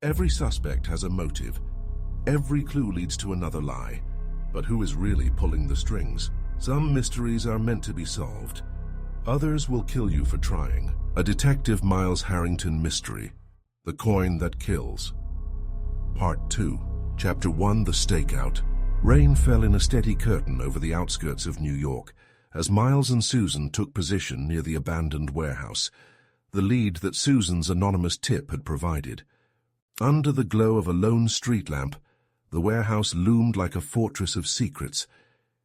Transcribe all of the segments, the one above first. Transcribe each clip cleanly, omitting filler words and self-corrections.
Every suspect has a motive. Every clue leads to another lie. But who is really pulling the strings? Some mysteries are meant to be solved. Others will kill you for trying. A Detective Miles Harrington mystery. The Coin That Kills. Part 2. Chapter 1, The Stakeout. Rain fell in a steady curtain over the outskirts of New York as Miles and Susan took position near the abandoned warehouse, the lead that Susan's anonymous tip had provided. Under the glow of a lone street lamp, the warehouse loomed like a fortress of secrets,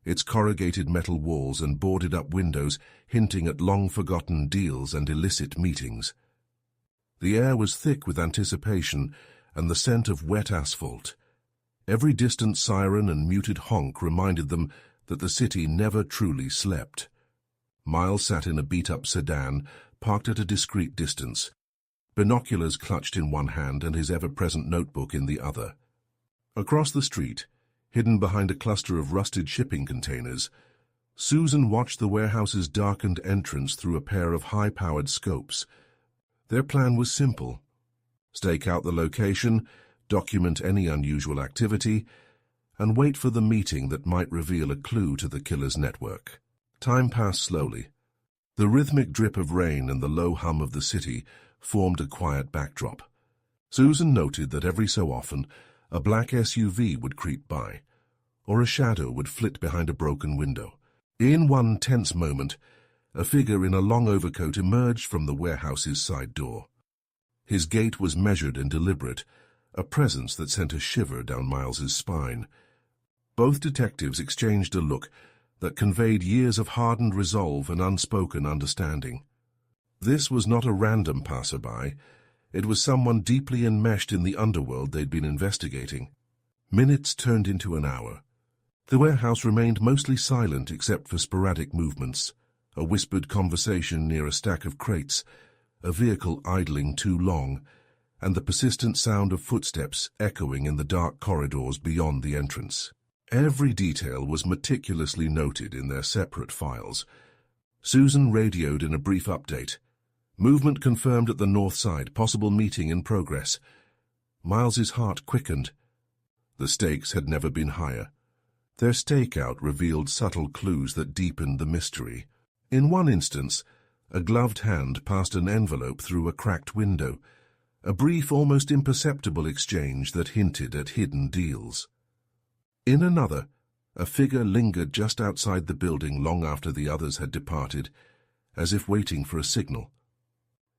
its corrugated metal walls and boarded-up windows hinting at long-forgotten deals and illicit meetings. The air was thick with anticipation and the scent of wet asphalt. Every distant siren and muted honk reminded them that the city never truly slept. Miles sat in a beat-up sedan, parked at a discreet distance, binoculars clutched in one hand and his ever-present notebook in the other. Across the street, hidden behind a cluster of rusted shipping containers, Susan watched the warehouse's darkened entrance through a pair of high-powered scopes. Their plan was simple: stake out the location, document any unusual activity, and wait for the meeting that might reveal a clue to the killer's network. Time passed slowly. The rhythmic drip of rain and the low hum of the city formed a quiet backdrop. Susan noted that every so often a black SUV would creep by, or a shadow would flit behind a broken window. In one tense moment, a figure in a long overcoat emerged from the warehouse's side door. His gait was measured and deliberate, a presence that sent a shiver down Miles's spine. Both detectives exchanged a look that conveyed years of hardened resolve and unspoken understanding. This was not a random passerby. It was someone deeply enmeshed in the underworld they'd been investigating. Minutes turned into an hour. The warehouse remained mostly silent except for sporadic movements, a whispered conversation near a stack of crates, a vehicle idling too long, and the persistent sound of footsteps echoing in the dark corridors beyond the entrance. Every detail was meticulously noted in their separate files. Susan radioed in a brief update. Movement confirmed at the north side, possible meeting in progress. Miles's heart quickened. The stakes had never been higher. Their stakeout revealed subtle clues that deepened the mystery. In one instance, a gloved hand passed an envelope through a cracked window, a brief, almost imperceptible exchange that hinted at hidden deals. In another, a figure lingered just outside the building long after the others had departed, as if waiting for a signal.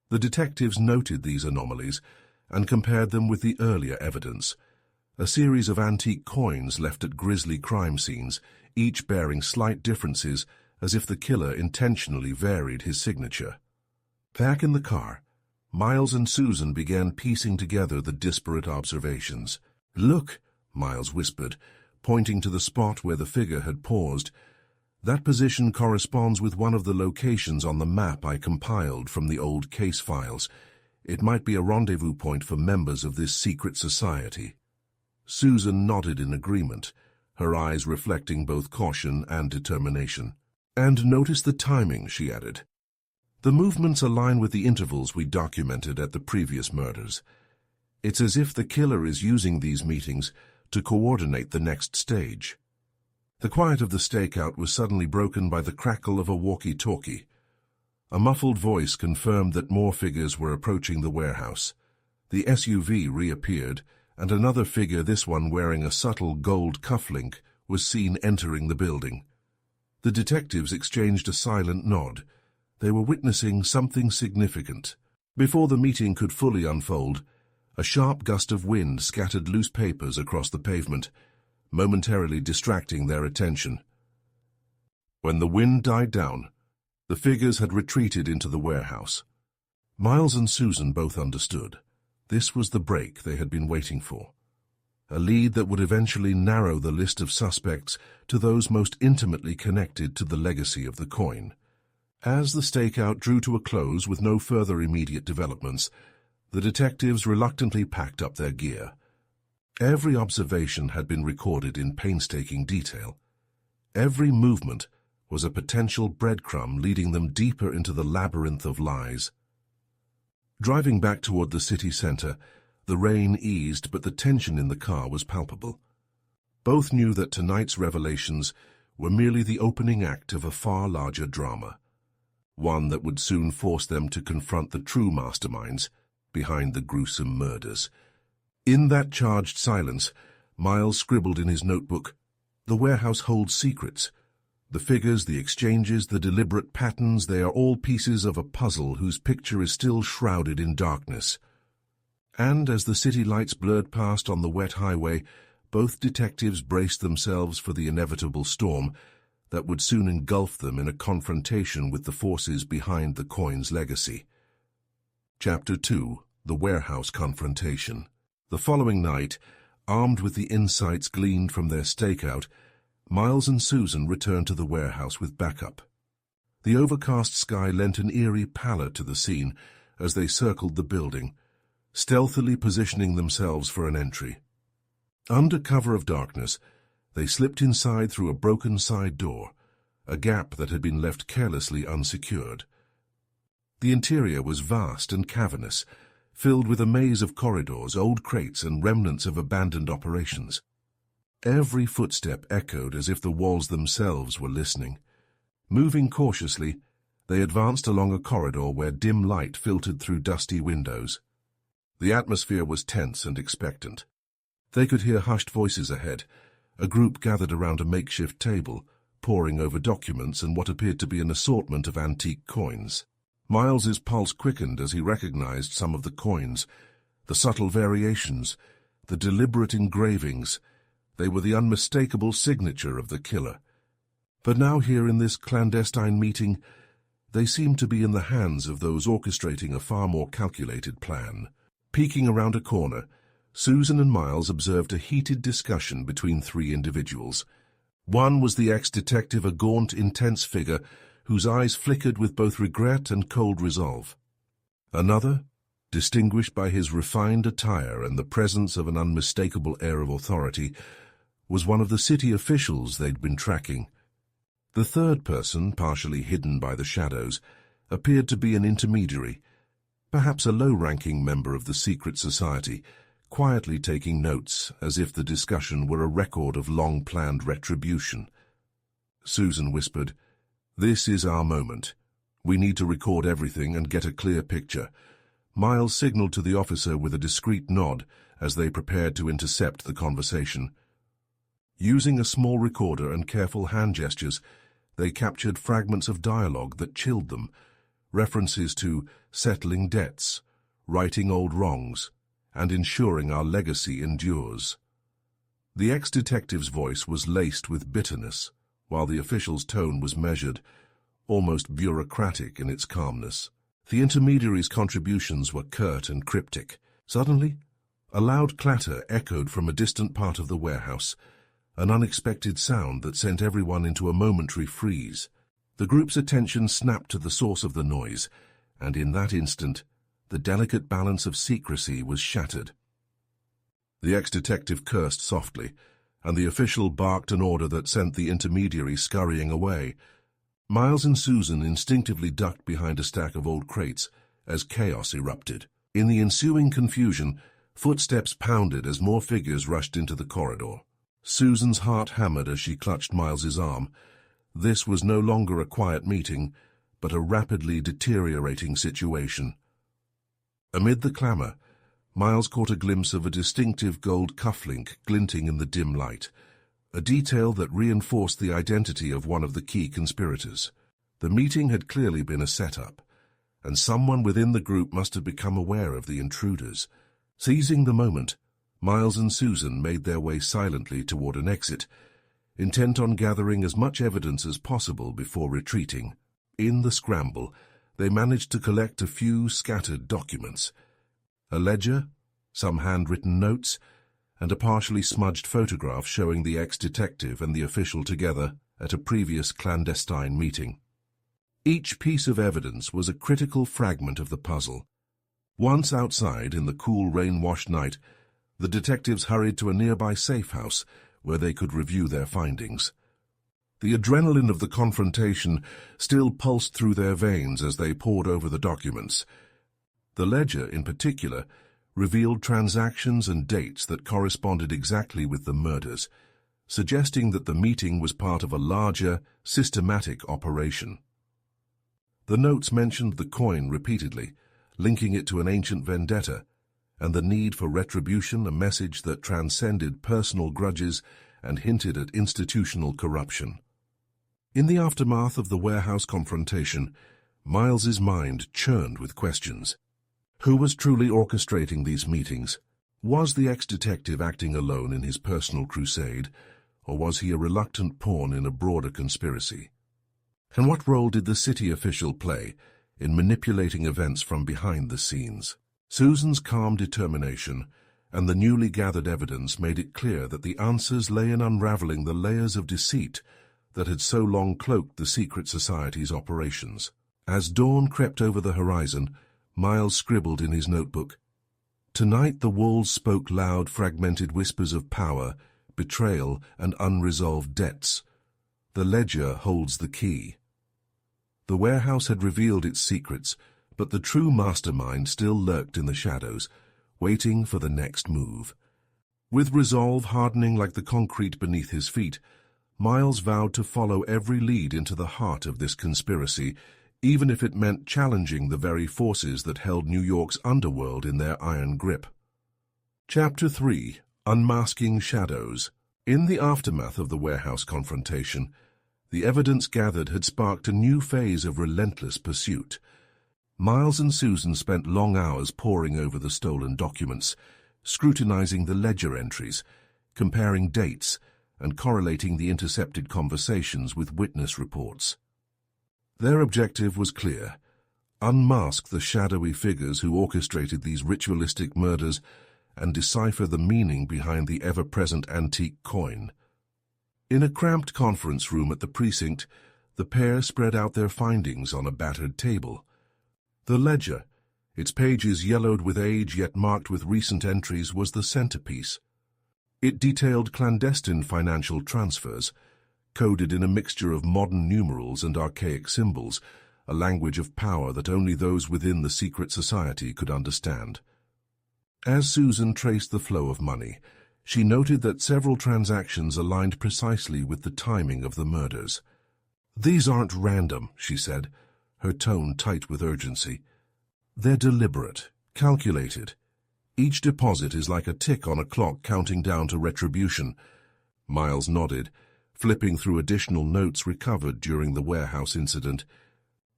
The detectives noted these anomalies and compared them with the earlier evidence, a series of antique coins left at grisly crime scenes, each bearing slight differences as if the killer intentionally varied his signature. Back in the car, Miles and Susan began piecing together the disparate observations. "Look," Miles whispered, pointing to the spot where the figure had paused. "That position corresponds with one of the locations on the map I compiled from the old case files. It might be a rendezvous point for members of this secret society." Susan nodded in agreement, her eyes reflecting both caution and determination. "And notice the timing," she added. "The movements align with the intervals we documented at the previous murders. It's as if the killer is using these meetings to coordinate the next stage." The quiet of the stakeout was suddenly broken by the crackle of a walkie-talkie. A muffled voice confirmed that more figures were approaching the warehouse. The SUV reappeared, and another figure, this one wearing a subtle gold cufflink, was seen entering the building. The detectives exchanged a silent nod. They were witnessing something significant. Before the meeting could fully unfold, a sharp gust of wind scattered loose papers across the pavement, momentarily distracting their attention. When the wind died down, the figures had retreated into the warehouse. Miles and Susan both understood. This was the break they had been waiting for. A lead that would eventually narrow the list of suspects to those most intimately connected to the legacy of the coin. As the stakeout drew to a close with no further immediate developments, the detectives reluctantly packed up their gear. Every observation had been recorded in painstaking detail. Every movement was a potential breadcrumb leading them deeper into the labyrinth of lies. Driving back toward the city center, The rain eased, but the tension in the car was palpable. Both knew that tonight's revelations were merely the opening act of a far larger drama, one that would soon force them to confront the true masterminds behind the gruesome murders. In that charged silence, Miles scribbled in his notebook, "The warehouse holds secrets. The figures, the exchanges, the deliberate patterns, they are all pieces of a puzzle whose picture is still shrouded in darkness." And as the city lights blurred past on the wet highway, both detectives braced themselves for the inevitable storm that would soon engulf them in a confrontation with the forces behind the coin's legacy. Chapter 2. The Warehouse Confrontation. The following night, armed with the insights gleaned from their stakeout, Miles and Susan returned to the warehouse with backup. The overcast sky lent an eerie pallor to the scene as they circled the building, stealthily positioning themselves for an entry. Under cover of darkness, they slipped inside through a broken side door, a gap that had been left carelessly unsecured. The interior was vast and cavernous, filled with a maze of corridors, old crates, and remnants of abandoned operations. Every footstep echoed as if the walls themselves were listening. Moving cautiously, they advanced along a corridor where dim light filtered through dusty windows. The atmosphere was tense and expectant. They could hear hushed voices ahead, a group gathered around a makeshift table, poring over documents and what appeared to be an assortment of antique coins. Miles's pulse quickened as he recognized some of the coins, the subtle variations, the deliberate engravings. They were the unmistakable signature of the killer. But now here in this clandestine meeting, they seemed to be in the hands of those orchestrating a far more calculated plan. Peeking around a corner, Susan and Miles observed a heated discussion between three individuals. One was the ex-detective, a gaunt, intense figure whose eyes flickered with both regret and cold resolve. Another, distinguished by his refined attire and the presence of an unmistakable air of authority, was one of the city officials they'd been tracking. The third person, partially hidden by the shadows, appeared to be an intermediary, perhaps a low-ranking member of the secret society, quietly taking notes as if the discussion were a record of long-planned retribution. Susan whispered, "This is our moment. We need to record everything and get a clear picture." Miles signaled to the officer with a discreet nod as they prepared to intercept the conversation. Using a small recorder and careful hand gestures, they captured fragments of dialogue that chilled them, references to settling debts, righting old wrongs, and ensuring our legacy endures. The ex-detective's voice was laced with bitterness, while the official's tone was measured, almost bureaucratic in its calmness. The intermediary's contributions were curt and cryptic. Suddenly, a loud clatter echoed from a distant part of the warehouse, an unexpected sound that sent everyone into a momentary freeze. The group's attention snapped to the source of the noise, and in that instant, the delicate balance of secrecy was shattered. The ex-detective cursed softly, and the official barked an order that sent the intermediary scurrying away. Miles and Susan instinctively ducked behind a stack of old crates as chaos erupted. In the ensuing confusion, footsteps pounded as more figures rushed into the corridor. Susan's heart hammered as she clutched Miles's arm. This was no longer a quiet meeting, but a rapidly deteriorating situation. Amid the clamor, Miles caught a glimpse of a distinctive gold cufflink glinting in the dim light, a detail that reinforced the identity of one of the key conspirators. The meeting had clearly been a setup, and someone within the group must have become aware of the intruders. Seizing the moment, Miles and Susan made their way silently toward an exit, intent on gathering as much evidence as possible before retreating. In the scramble, they managed to collect a few scattered documents, a ledger, some handwritten notes, and a partially smudged photograph showing the ex-detective and the official together at a previous clandestine meeting. Each piece of evidence was a critical fragment of the puzzle. Once outside in the cool rain-washed night, the detectives hurried to a nearby safe house where they could review their findings. The adrenaline of the confrontation still pulsed through their veins as they pored over the documents. The ledger, in particular, revealed transactions and dates that corresponded exactly with the murders, suggesting that the meeting was part of a larger, systematic operation. The notes mentioned the coin repeatedly, linking it to an ancient vendetta, and the need for retribution, a message that transcended personal grudges and hinted at institutional corruption. In the aftermath of the warehouse confrontation, Miles's mind churned with questions. Who was truly orchestrating these meetings? Was the ex-detective acting alone in his personal crusade, or was he a reluctant pawn in a broader conspiracy? And what role did the city official play in manipulating events from behind the scenes? Susan's calm determination and the newly gathered evidence made it clear that the answers lay in unraveling the layers of deceit that had so long cloaked the secret society's operations. As dawn crept over the horizon, Miles scribbled in his notebook, "Tonight the walls spoke loud, fragmented whispers of power, betrayal, and unresolved debts. The ledger holds the key." The warehouse had revealed its secrets, but the true mastermind still lurked in the shadows, waiting for the next move. With resolve hardening like the concrete beneath his feet, Miles vowed to follow every lead into the heart of this conspiracy, even if it meant challenging the very forces that held New York's underworld in their iron grip. Chapter 3. Unmasking Shadows. In the aftermath of the warehouse confrontation, the evidence gathered had sparked a new phase of relentless pursuit. Miles and Susan spent long hours poring over the stolen documents, scrutinizing the ledger entries, comparing dates, and correlating the intercepted conversations with witness reports. Their objective was clear: unmask the shadowy figures who orchestrated these ritualistic murders and decipher the meaning behind the ever-present antique coin. In a cramped conference room at the precinct, the pair spread out their findings on a battered table. The ledger, its pages yellowed with age yet marked with recent entries, was the centerpiece. It detailed clandestine financial transfers, coded in a mixture of modern numerals and archaic symbols, a language of power that only those within the secret society could understand. As Susan traced the flow of money, she noted that several transactions aligned precisely with the timing of the murders. "These aren't random," she said, her tone tight with urgency. "They're deliberate, calculated. Each deposit is like a tick on a clock counting down to retribution." Miles nodded, flipping through additional notes recovered during the warehouse incident.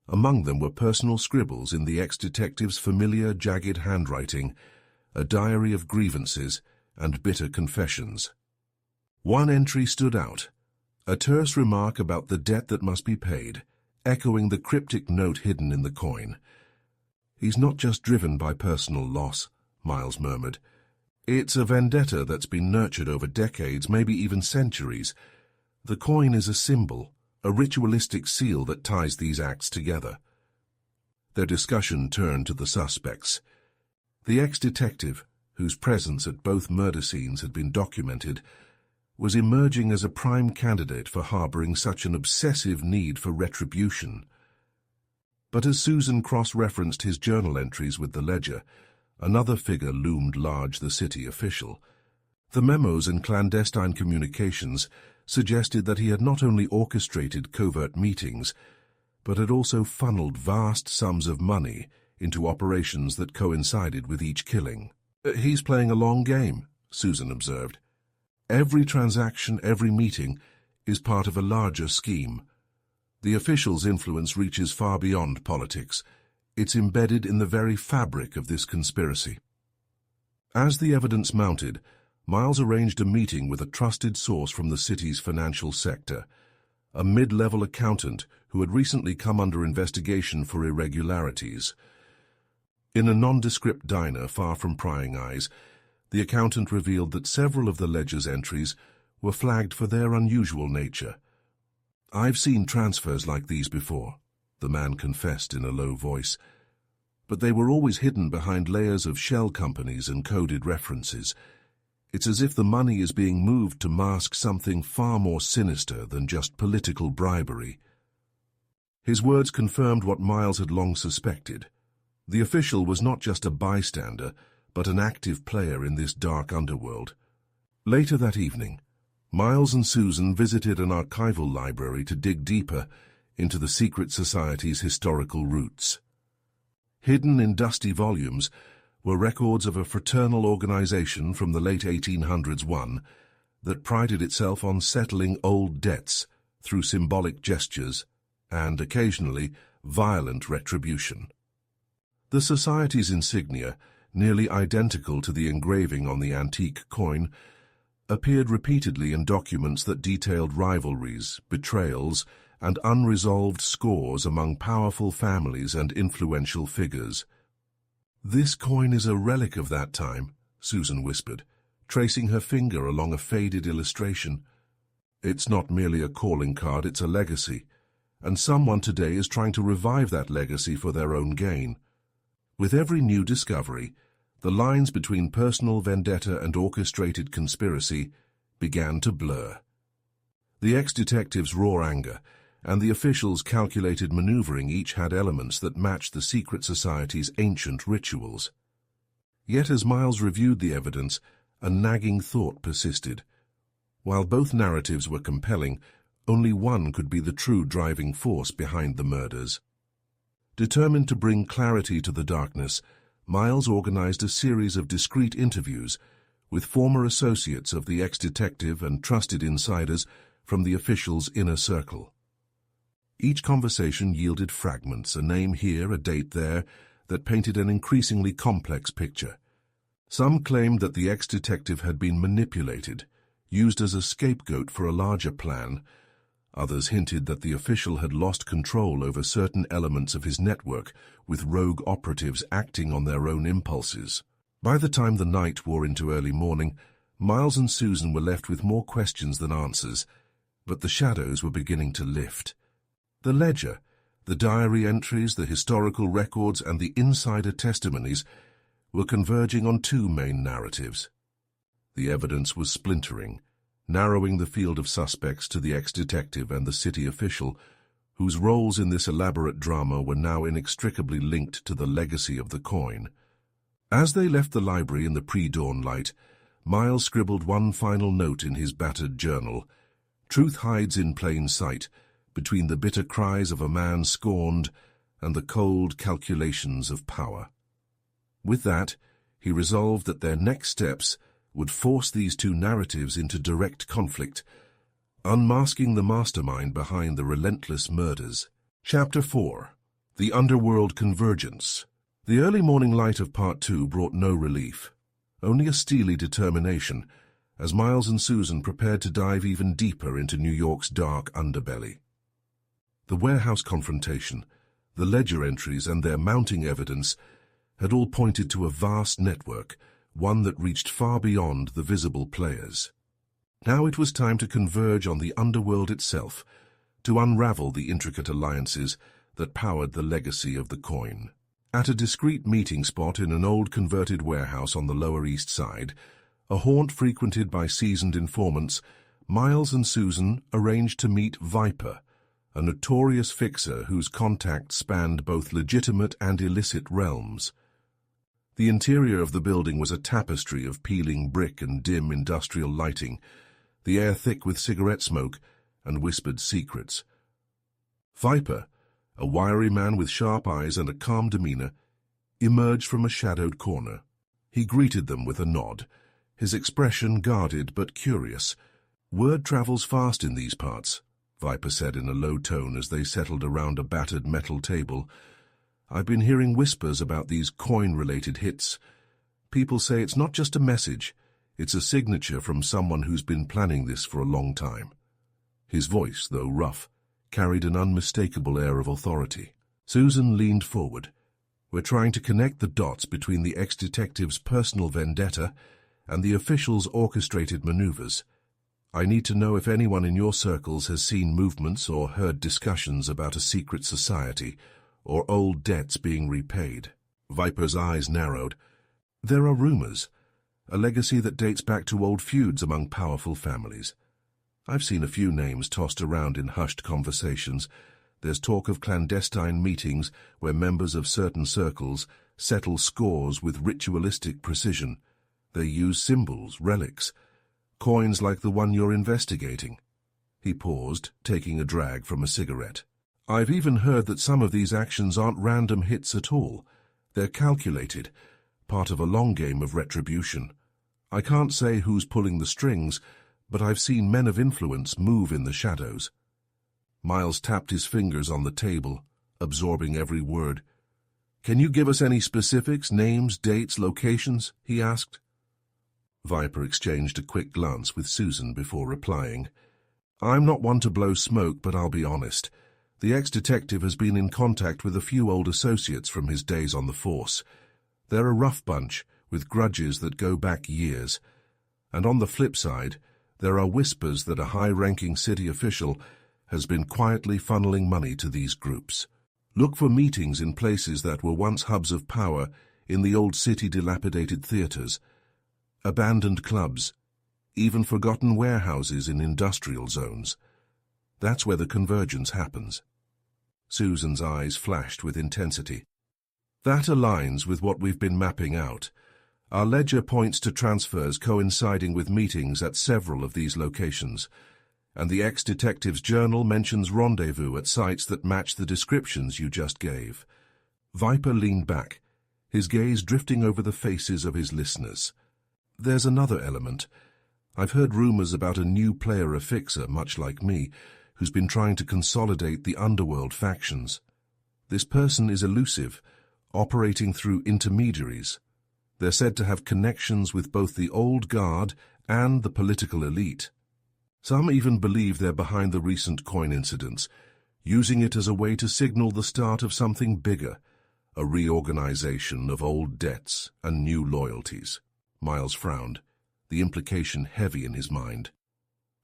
Among them were personal scribbles in the ex-detective's familiar, jagged handwriting, a diary of grievances and bitter confessions. One entry stood out, a terse remark about the debt that must be paid, echoing the cryptic note hidden in the coin. "He's not just driven by personal loss," Miles murmured. "It's a vendetta that's been nurtured over decades, maybe even centuries. The coin is a symbol, a ritualistic seal that ties these acts together." Their discussion turned to the suspects. The ex-detective, whose presence at both murder scenes had been documented, was emerging as a prime candidate for harboring such an obsessive need for retribution. But as Susan cross-referenced his journal entries with the ledger, another figure loomed large: the city official. The memos and clandestine communications suggested that he had not only orchestrated covert meetings, but had also funneled vast sums of money into operations that coincided with each killing. "He's playing a long game," Susan observed. "Every transaction, every meeting, is part of a larger scheme. The official's influence reaches far beyond politics. It's embedded in the very fabric of this conspiracy." As the evidence mounted, Miles arranged a meeting with a trusted source from the city's financial sector, a mid-level accountant who had recently come under investigation for irregularities. In a nondescript diner far from prying eyes, the accountant revealed that several of the ledger's entries were flagged for their unusual nature. "I've seen transfers like these before," the man confessed in a low voice, "but they were always hidden behind layers of shell companies and coded references. It's as if the money is being moved to mask something far more sinister than just political bribery." His words confirmed what Miles had long suspected. The official was not just a bystander, but an active player in this dark underworld. Later that evening, Miles and Susan visited an archival library to dig deeper into the secret society's historical roots. Hidden in dusty volumes were records of a fraternal organization from the late 1800s that prided itself on settling old debts through symbolic gestures and, occasionally, violent retribution. The society's insignia, nearly identical to the engraving on the antique coin, appeared repeatedly in documents that detailed rivalries, betrayals, and unresolved scores among powerful families and influential figures. "This coin is a relic of that time," Susan whispered, tracing her finger along a faded illustration. "It's not merely a calling card, it's a legacy, and someone today is trying to revive that legacy for their own gain." With every new discovery, the lines between personal vendetta and orchestrated conspiracy began to blur. The ex-detective's raw anger and the officials' calculated maneuvering each had elements that matched the secret society's ancient rituals. Yet as Miles reviewed the evidence, a nagging thought persisted. While both narratives were compelling, only one could be the true driving force behind the murders. Determined to bring clarity to the darkness, Miles organized a series of discreet interviews with former associates of the ex-detective and trusted insiders from the officials' inner circle. Each conversation yielded fragments, a name here, a date there, that painted an increasingly complex picture. Some claimed that the ex-detective had been manipulated, used as a scapegoat for a larger plan. Others hinted that the official had lost control over certain elements of his network, with rogue operatives acting on their own impulses. By the time the night wore into early morning, Miles and Susan were left with more questions than answers, but the shadows were beginning to lift. The ledger, the diary entries, the historical records, and the insider testimonies were converging on two main narratives. The evidence was splintering, narrowing the field of suspects to the ex-detective and the city official, whose roles in this elaborate drama were now inextricably linked to the legacy of the coin. As they left the library in the pre-dawn light, Miles scribbled one final note in his battered journal. Truth hides in plain sight, between the bitter cries of a man scorned and the cold calculations of power. With that, he resolved that their next steps would force these two narratives into direct conflict, unmasking the mastermind behind the relentless murders. Chapter 4. The Underworld Convergence. The early morning light of Part 2 brought no relief, only a steely determination, as Miles and Susan prepared to dive even deeper into New York's dark underbelly. The warehouse confrontation, the ledger entries, and their mounting evidence had all pointed to a vast network, one that reached far beyond the visible players. Now it was time to converge on the underworld itself, to unravel the intricate alliances that powered the legacy of the coin. At a discreet meeting spot in an old converted warehouse on the Lower East Side, a haunt frequented by seasoned informants, Miles and Susan arranged to meet Viper, a notorious fixer whose contacts spanned both legitimate and illicit realms. The interior of the building was a tapestry of peeling brick and dim industrial lighting, the air thick with cigarette smoke and whispered secrets. Viper, a wiry man with sharp eyes and a calm demeanor, emerged from a shadowed corner. He greeted them with a nod, his expression guarded but curious. "Word travels fast in these parts," Viper said in a low tone as they settled around a battered metal table. "I've been hearing whispers about these coin-related hits. People say it's not just a message, it's a signature from someone who's been planning this for a long time." His voice, though rough, carried an unmistakable air of authority. Susan leaned forward. "We're trying to connect the dots between the ex-detective's personal vendetta and the official's orchestrated maneuvers. I need to know if anyone in your circles has seen movements or heard discussions about a secret society or old debts being repaid." Viper's eyes narrowed. "There are rumors, a legacy that dates back to old feuds among powerful families. I've seen a few names tossed around in hushed conversations, There's talk of clandestine meetings where members of certain circles settle scores with ritualistic precision. They use symbols, relics, coins like the one you're investigating. He paused, taking a drag from a cigarette. I've even heard that some of these actions aren't random hits at all. They're calculated, part of a long game of retribution. I can't say who's pulling the strings, but I've seen men of influence move in the shadows. Miles tapped his fingers on the table, absorbing every word. Can you give us any specifics, names, dates, locations? He asked. Viper exchanged a quick glance with Susan before replying. I'm not one to blow smoke, but I'll be honest. The ex-detective has been in contact with a few old associates from his days on the force. They're a rough bunch, with grudges that go back years. And on the flip side, there are whispers that a high-ranking city official has been quietly funneling money to these groups. Look for meetings in places that were once hubs of power in the old city dilapidated theaters, abandoned clubs, even forgotten warehouses in industrial zones. That's where the convergence happens. Susan's eyes flashed with intensity. That aligns with what we've been mapping out. Our ledger points to transfers coinciding with meetings at several of these locations, and the ex-detective's journal mentions rendezvous at sites that match the descriptions you just gave. Viper leaned back, his gaze drifting over the faces of his listeners. There's another element. I've heard rumors about a new player affixer, much like me, who's been trying to consolidate the Underworld factions. This person is elusive, operating through intermediaries. They're said to have connections with both the old guard and the political elite. Some even believe they're behind the recent coin incidents, using it as a way to signal the start of something bigger, a reorganization of old debts and new loyalties. Miles frowned, the implication heavy in his mind.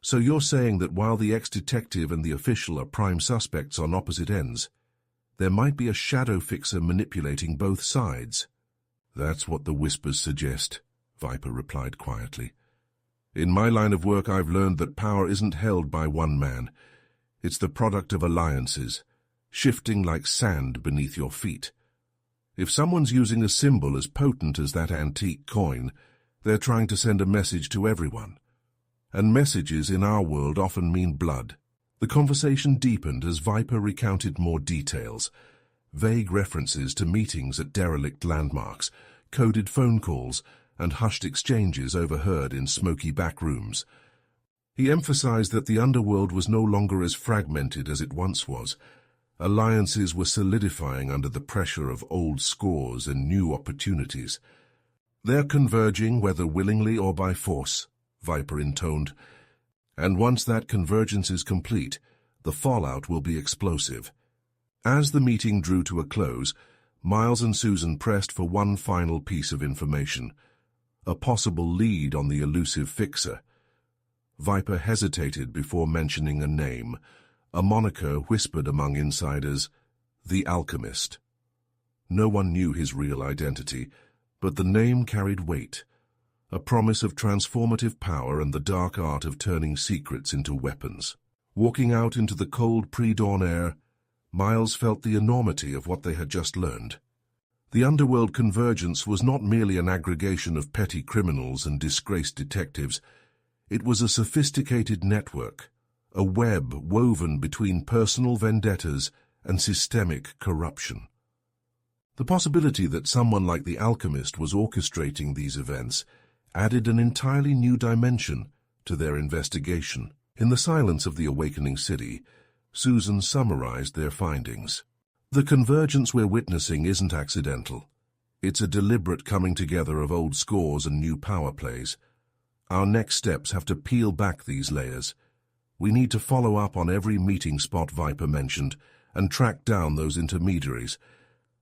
So you're saying that while the ex-detective and the official are prime suspects on opposite ends, there might be a shadow fixer manipulating both sides? That's what the whispers suggest, Viper replied quietly. In my line of work, I've learned that power isn't held by one man. It's the product of alliances, shifting like sand beneath your feet. If someone's using a symbol as potent as that antique coin, they're trying to send a message to everyone. And messages in our world often mean blood. The conversation deepened as Viper recounted more details, vague references to meetings at derelict landmarks, coded phone calls, and hushed exchanges overheard in smoky back rooms. He emphasized that the underworld was no longer as fragmented as it once was. Alliances were solidifying under the pressure of old scores and new opportunities. They're converging, whether willingly or by force, Viper intoned. And once that convergence is complete, the fallout will be explosive. As the meeting drew to a close, Miles and Susan pressed for one final piece of information, a possible lead on the elusive fixer. Viper hesitated before mentioning a name, a moniker whispered among insiders, the Alchemist. No one knew his real identity, but the name carried weight, a promise of transformative power and the dark art of turning secrets into weapons. Walking out into the cold pre-dawn air, Miles felt the enormity of what they had just learned. The Underworld Convergence was not merely an aggregation of petty criminals and disgraced detectives. It was a sophisticated network, a web woven between personal vendettas and systemic corruption. The possibility that someone like the Alchemist was orchestrating these events added an entirely new dimension to their investigation. In the silence of the awakening city, Susan summarized their findings. The convergence we're witnessing isn't accidental. It's a deliberate coming together of old scores and new power plays. Our next steps have to peel back these layers. We need to follow up on every meeting spot Viper mentioned and track down those intermediaries.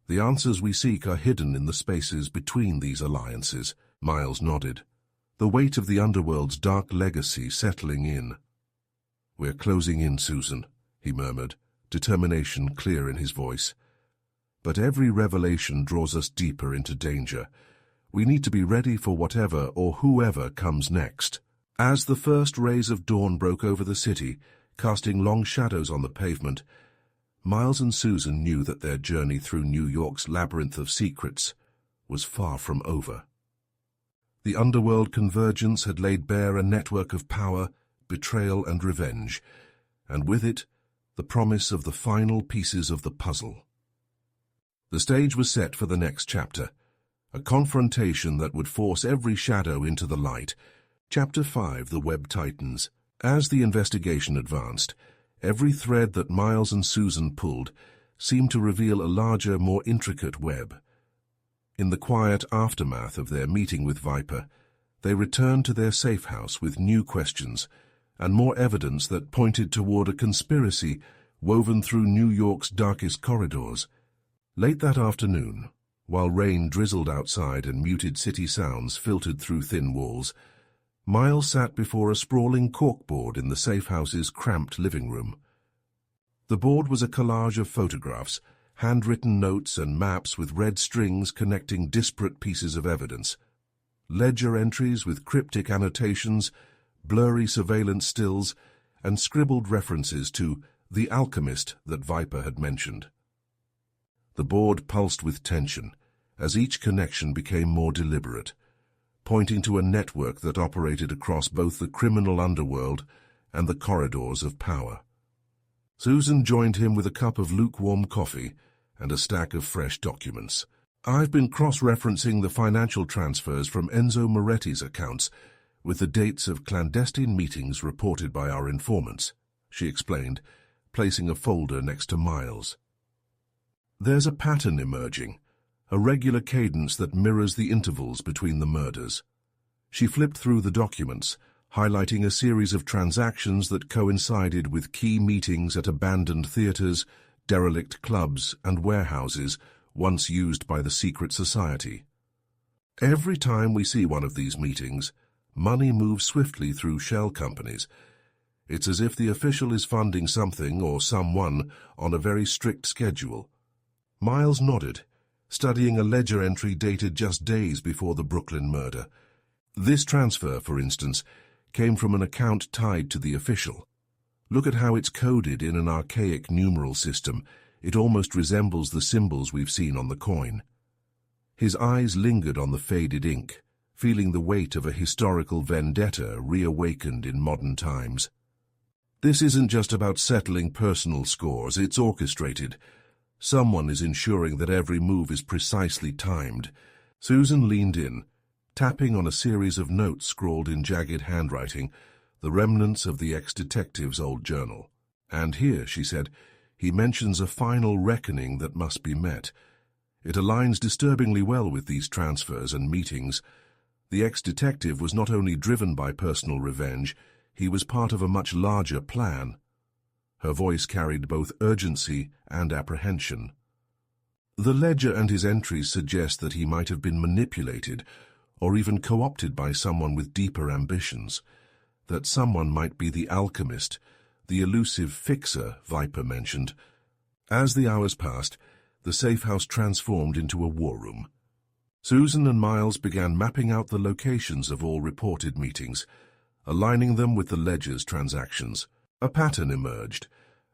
The answers we seek are hidden in the spaces between these alliances. Miles nodded, the weight of the Underworld's dark legacy settling in. We're closing in, Susan, he murmured, determination clear in his voice. But every revelation draws us deeper into danger. We need to be ready for whatever or whoever comes next. As the first rays of dawn broke over the city, casting long shadows on the pavement, Miles and Susan knew that their journey through New York's labyrinth of secrets was far from over. The Underworld Convergence had laid bare a network of power, betrayal, and revenge, and with it, the promise of the final pieces of the puzzle. The stage was set for the next chapter, a confrontation that would force every shadow into the light. Chapter 5, The Web Tightens. As the investigation advanced, every thread that Miles and Susan pulled seemed to reveal a larger, more intricate web. In the quiet aftermath of their meeting with Viper, they returned to their safe house with new questions and more evidence that pointed toward a conspiracy woven through New York's darkest corridors. Late that afternoon, while rain drizzled outside and muted city sounds filtered through thin walls, Miles sat before a sprawling corkboard in the safe house's cramped living room. The board was a collage of photographs, handwritten notes and maps with red strings connecting disparate pieces of evidence, ledger entries with cryptic annotations, blurry surveillance stills, and scribbled references to the alchemist that Viper had mentioned. The board pulsed with tension as each connection became more deliberate, pointing to a network that operated across both the criminal underworld and the corridors of power. Susan joined him with a cup of lukewarm coffee and a stack of fresh documents. "I've been cross-referencing the financial transfers from Enzo Moretti's accounts with the dates of clandestine meetings reported by our informants," she explained, placing a folder next to Miles. "There's a pattern emerging, a regular cadence that mirrors the intervals between the murders." She flipped through the documents, highlighting a series of transactions that coincided with key meetings at abandoned theaters, derelict clubs, and warehouses once used by the secret society. "Every time we see one of these meetings, money moves swiftly through shell companies. It's as if the official is funding something or someone on a very strict schedule." Miles nodded, studying a ledger entry dated just days before the Brooklyn murder. This transfer, for instance, came from an account tied to the official. "Look at how it's coded in an archaic numeral system. It almost resembles the symbols we've seen on the coin." His eyes lingered on the faded ink, feeling the weight of a historical vendetta reawakened in modern times. "This isn't just about settling personal scores, it's orchestrated. Someone is ensuring that every move is precisely timed." Susan leaned in, tapping on a series of notes scrawled in jagged handwriting, the remnants of the ex-detective's old journal. "And here," she said, "he mentions a final reckoning that must be met. It aligns disturbingly well with these transfers and meetings. The ex-detective was not only driven by personal revenge, he was part of a much larger plan." Her voice carried both urgency and apprehension. "The ledger and his entries suggest that he might have been manipulated or even co-opted by someone with deeper ambitions. That someone might be the alchemist, the elusive fixer Viper mentioned." As the hours passed, the safe house transformed into a war room. Susan and Miles began mapping out the locations of all reported meetings, aligning them with the ledger's transactions. A pattern emerged,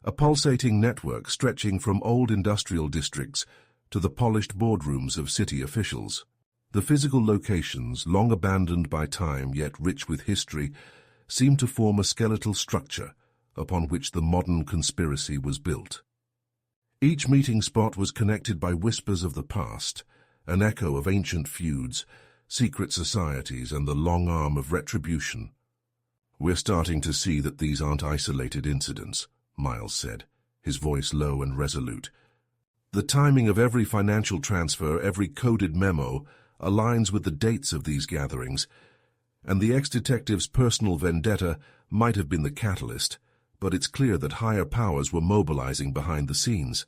a pulsating network stretching from old industrial districts to the polished boardrooms of city officials. The physical locations, long abandoned by time yet rich with history, seemed to form a skeletal structure upon which the modern conspiracy was built. Each meeting spot was connected by whispers of the past, an echo of ancient feuds, secret societies, and the long arm of retribution. "We're starting to see that these aren't isolated incidents," Miles said, his voice low and resolute. "The timing of every financial transfer, every coded memo, aligns with the dates of these gatherings, and the ex-detective's personal vendetta might have been the catalyst, but it's clear that higher powers were mobilizing behind the scenes."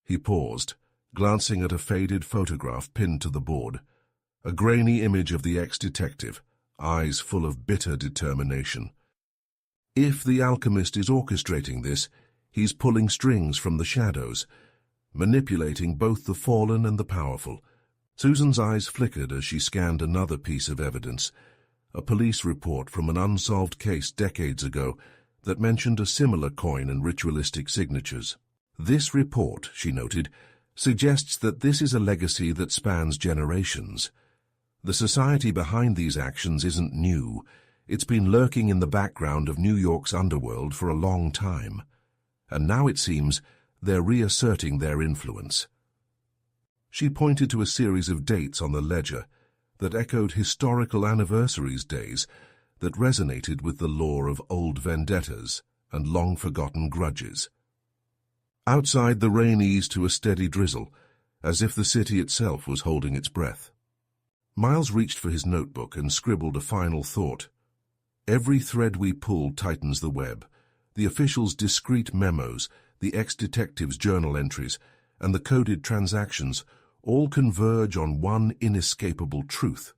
He paused, glancing at a faded photograph pinned to the board, a grainy image of the ex-detective, eyes full of bitter determination. "If the alchemist is orchestrating this, he's pulling strings from the shadows, manipulating both the fallen and the powerful." Susan's eyes flickered as she scanned another piece of evidence, a police report from an unsolved case decades ago that mentioned a similar coin and ritualistic signatures. This report, she noted, suggests that this is a legacy that spans generations. The society behind these actions isn't new. It's been lurking in the background of New York's underworld for a long time. And now it seems they're reasserting their influence. She pointed to a series of dates on the ledger that echoed historical anniversaries days that resonated with the lore of old vendettas and long-forgotten grudges. Outside, the rain eased to a steady drizzle, as if the city itself was holding its breath. Miles reached for his notebook and scribbled a final thought. Every thread we pull tightens the web. The officials' discreet memos, the ex-detectives' journal entries, and the coded transactions all converge on one inescapable truth.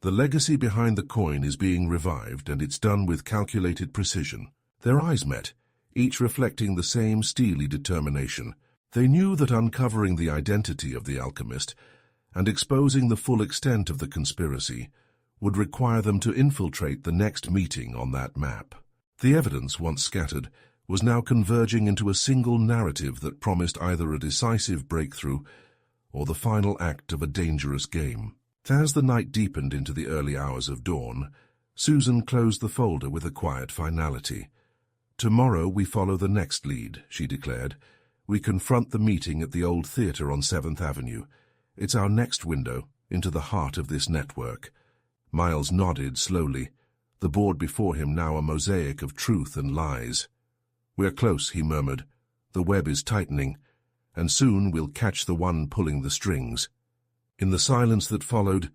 The legacy behind the coin is being revived, and it's done with calculated precision. Their eyes met, each reflecting the same steely determination. They knew that uncovering the identity of the alchemist and exposing the full extent of the conspiracy would require them to infiltrate the next meeting on that map. The evidence, once scattered, was now converging into a single narrative that promised either a decisive breakthrough or the final act of a dangerous game. As the night deepened into the early hours of dawn, Susan closed the folder with a quiet finality. "Tomorrow we follow the next lead," she declared. "We confront the meeting at the old theater on 7th Avenue. It's our next window into the heart of this network." Miles nodded slowly, the board before him now a mosaic of truth and lies. "We're close," he murmured. "The web is tightening, and soon we'll catch the one pulling the strings." In the silence that followed,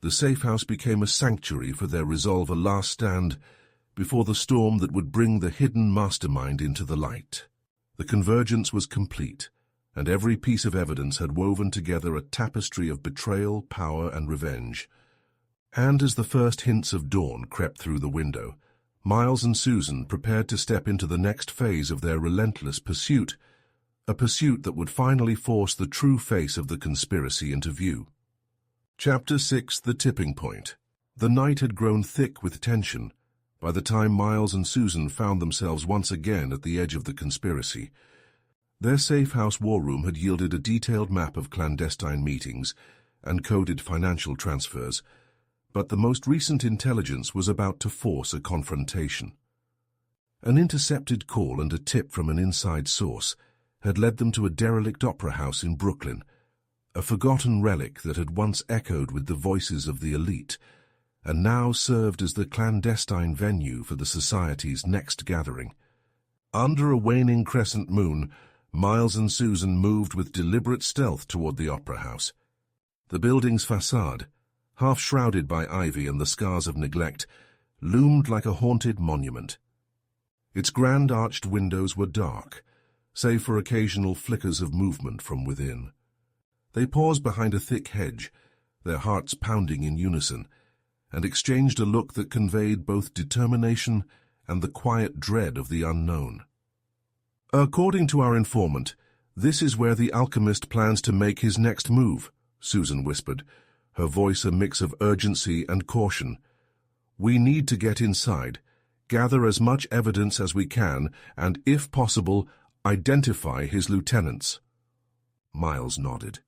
the safe house became a sanctuary for their resolve, a last stand before the storm that would bring the hidden mastermind into the light. The convergence was complete, and every piece of evidence had woven together a tapestry of betrayal, power, and revenge. And as the first hints of dawn crept through the window, Miles and Susan prepared to step into the next phase of their relentless pursuit, a pursuit that would finally force the true face of the conspiracy into view. Chapter 6: The Tipping Point. The night had grown thick with tension by the time Miles and Susan found themselves once again at the edge of the conspiracy. Their safe house war room had yielded a detailed map of clandestine meetings and coded financial transfers, but the most recent intelligence was about to force a confrontation. An intercepted call and a tip from an inside source had led them to a derelict opera house in Brooklyn, a forgotten relic that had once echoed with the voices of the elite, and now served as the clandestine venue for the society's next gathering. Under a waning crescent moon, Miles and Susan moved with deliberate stealth toward the opera house. The building's facade, half shrouded by ivy and the scars of neglect, loomed like a haunted monument. Its grand arched windows were dark, save for occasional flickers of movement from within. They paused behind a thick hedge, their hearts pounding in unison, and exchanged a look that conveyed both determination and the quiet dread of the unknown. "According to our informant, this is where the alchemist plans to make his next move," Susan whispered, her voice a mix of urgency and caution. "We need to get inside, gather as much evidence as we can, and, if possible, identify his lieutenants." Miles nodded.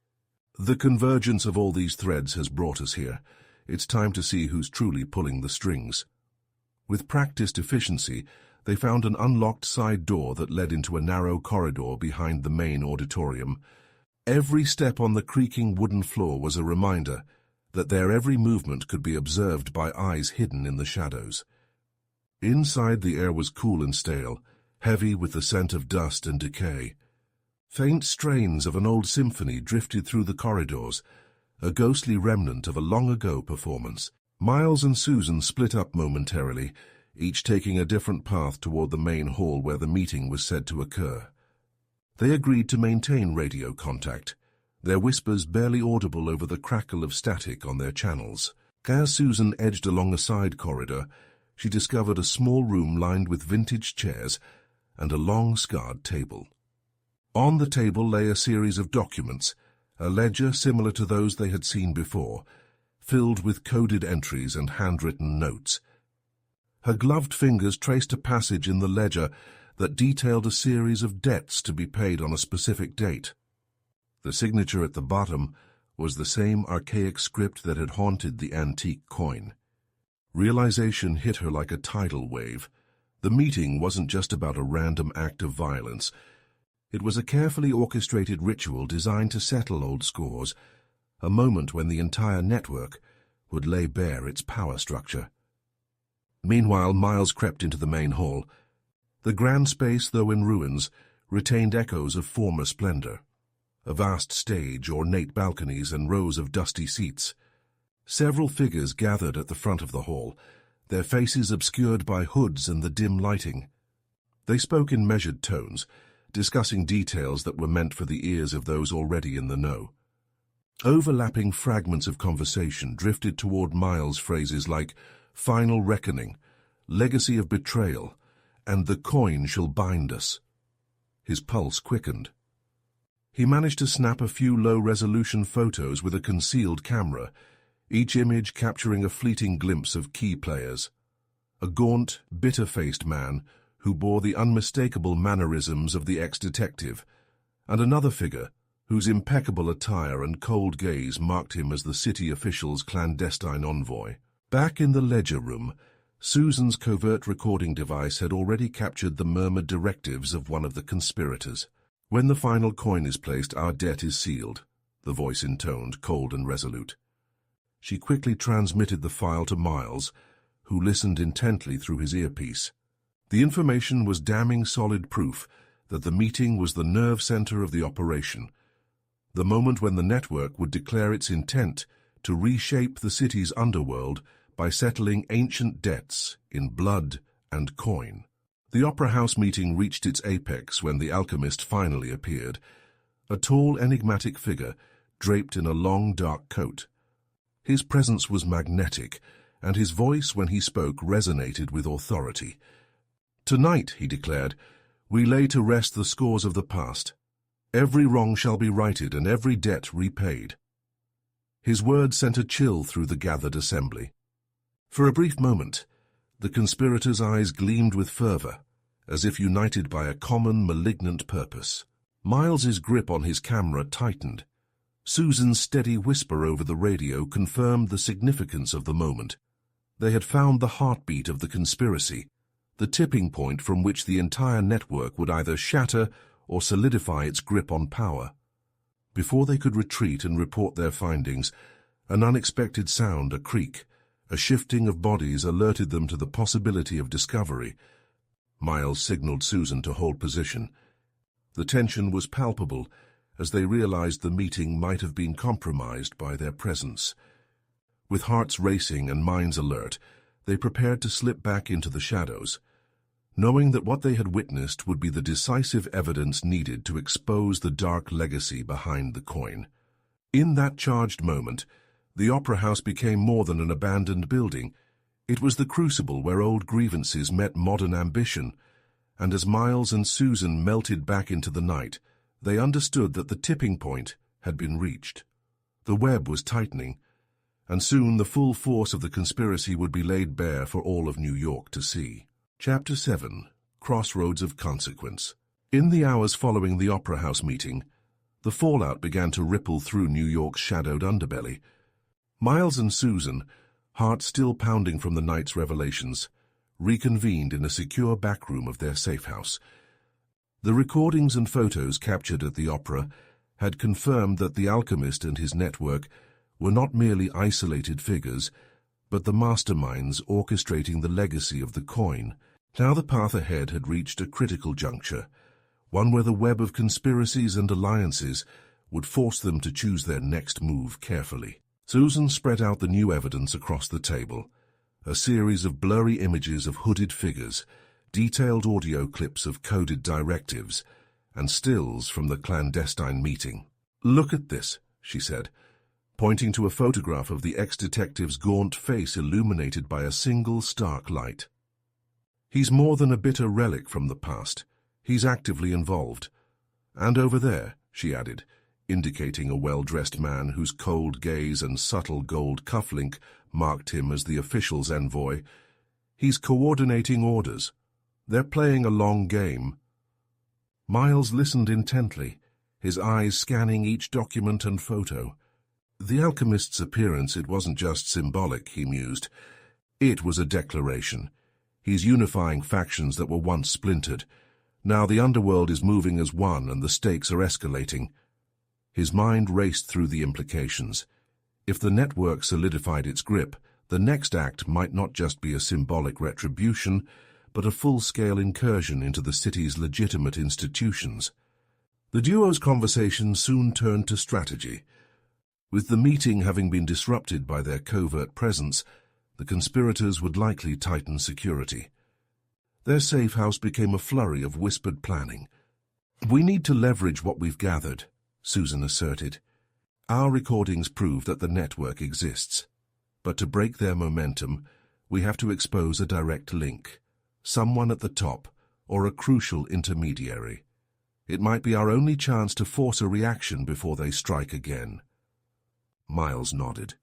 "The convergence of all these threads has brought us here. It's time to see who's truly pulling the strings." With practiced efficiency, they found an unlocked side door that led into a narrow corridor behind the main auditorium. Every step on the creaking wooden floor was a reminder that their every movement could be observed by eyes hidden in the shadows. Inside, the air was cool and stale, heavy with the scent of dust and decay. Faint strains of an old symphony drifted through the corridors, a ghostly remnant of a long-ago performance. Miles and Susan split up momentarily, each taking a different path toward the main hall where the meeting was said to occur. They agreed to maintain radio contact, their whispers barely audible over the crackle of static on their channels. As Susan edged along a side corridor, she discovered a small room lined with vintage chairs and a long, scarred table. On the table lay a series of documents, a ledger similar to those they had seen before, filled with coded entries and handwritten notes. Her gloved fingers traced a passage in the ledger that detailed a series of debts to be paid on a specific date. The signature at the bottom was the same archaic script that had haunted the antique coin. Realization hit her like a tidal wave. The meeting wasn't just about a random act of violence. It was a carefully orchestrated ritual designed to settle old scores, a moment when the entire network would lay bare its power structure. Meanwhile, Miles crept into the main hall. The grand space, though in ruins, retained echoes of former splendor. A vast stage, ornate balconies, and rows of dusty seats. Several figures gathered at the front of the hall, their faces obscured by hoods and the dim lighting. They spoke in measured tones, discussing details that were meant for the ears of those already in the know. Overlapping fragments of conversation drifted toward Miles' phrases like "final reckoning," "legacy of betrayal," and "the coin shall bind us." His pulse quickened. He managed to snap a few low-resolution photos with a concealed camera, each image capturing a fleeting glimpse of key players. A gaunt, bitter-faced man who bore the unmistakable mannerisms of the ex-detective, and another figure whose impeccable attire and cold gaze marked him as the city official's clandestine envoy. Back in the ledger room, Susan's covert recording device had already captured the murmured directives of one of the conspirators. "When the final coin is placed, our debt is sealed," the voice intoned, cold and resolute. She quickly transmitted the file to Miles, who listened intently through his earpiece. The information was damning solid proof that the meeting was the nerve center of the operation, the moment when the network would declare its intent to reshape the city's underworld by settling ancient debts in blood and coin. The Opera House meeting reached its apex when the alchemist finally appeared, a tall, enigmatic figure draped in a long, dark coat. His presence was magnetic, and his voice, when he spoke, resonated with authority. "Tonight," he declared, "we lay to rest the scores of the past. Every wrong shall be righted and every debt repaid." His words sent a chill through the gathered assembly. For a brief moment, the conspirators' eyes gleamed with fervor, as if united by a common malignant purpose. Miles's grip on his camera tightened. Susan's steady whisper over the radio confirmed the significance of the moment. They had found the heartbeat of the conspiracy, the tipping point from which the entire network would either shatter or solidify its grip on power. Before they could retreat and report their findings, an unexpected sound, a creak, a shifting of bodies alerted them to the possibility of discovery. Miles signaled Susan to hold position. The tension was palpable as they realized the meeting might have been compromised by their presence. With hearts racing and minds alert, they prepared to slip back into the shadows, knowing that what they had witnessed would be the decisive evidence needed to expose the dark legacy behind the coin. In that charged moment, the Opera House became more than an abandoned building. It was the crucible where old grievances met modern ambition, and as Miles and Susan melted back into the night, they understood that the tipping point had been reached. The web was tightening, and soon the full force of the conspiracy would be laid bare for all of New York to see. Chapter 7. Crossroads of Consequence. In the hours following the Opera House meeting, the fallout began to ripple through New York's shadowed underbelly. Miles and Susan, hearts still pounding from the night's revelations, reconvened in a secure back room of their safe house. The recordings and photos captured at the opera had confirmed that the alchemist and his network were not merely isolated figures, but the masterminds orchestrating the legacy of the coin. Now the path ahead had reached a critical juncture, one where the web of conspiracies and alliances would force them to choose their next move carefully. Susan spread out the new evidence across the table, a series of blurry images of hooded figures, detailed audio clips of coded directives, and stills from the clandestine meeting. "Look at this," she said, pointing to a photograph of the ex-detective's gaunt face illuminated by a single stark light. "He's more than a bitter relic from the past. He's actively involved. And over there," she added, indicating a well-dressed man whose cold gaze and subtle gold cufflink marked him as the official's envoy, "he's coordinating orders. They're playing a long game. Miles listened intently, his eyes scanning each document and photo. The alchemist's appearance, it wasn't just symbolic, he mused. It was a declaration. He's unifying factions that were once splintered. Now the underworld is moving as one and the stakes are escalating. His mind raced through the implications. If the network solidified its grip, the next act might not just be a symbolic retribution, but a full-scale incursion into the city's legitimate institutions. The duo's conversation soon turned to strategy. With the meeting having been disrupted by their covert presence, the conspirators would likely tighten security. Their safe house became a flurry of whispered planning. "We need to leverage what we've gathered," Susan asserted. "Our recordings prove that the network exists. But to break their momentum, we have to expose a direct link, someone at the top, or a crucial intermediary. It might be our only chance to force a reaction before they strike again." Miles nodded.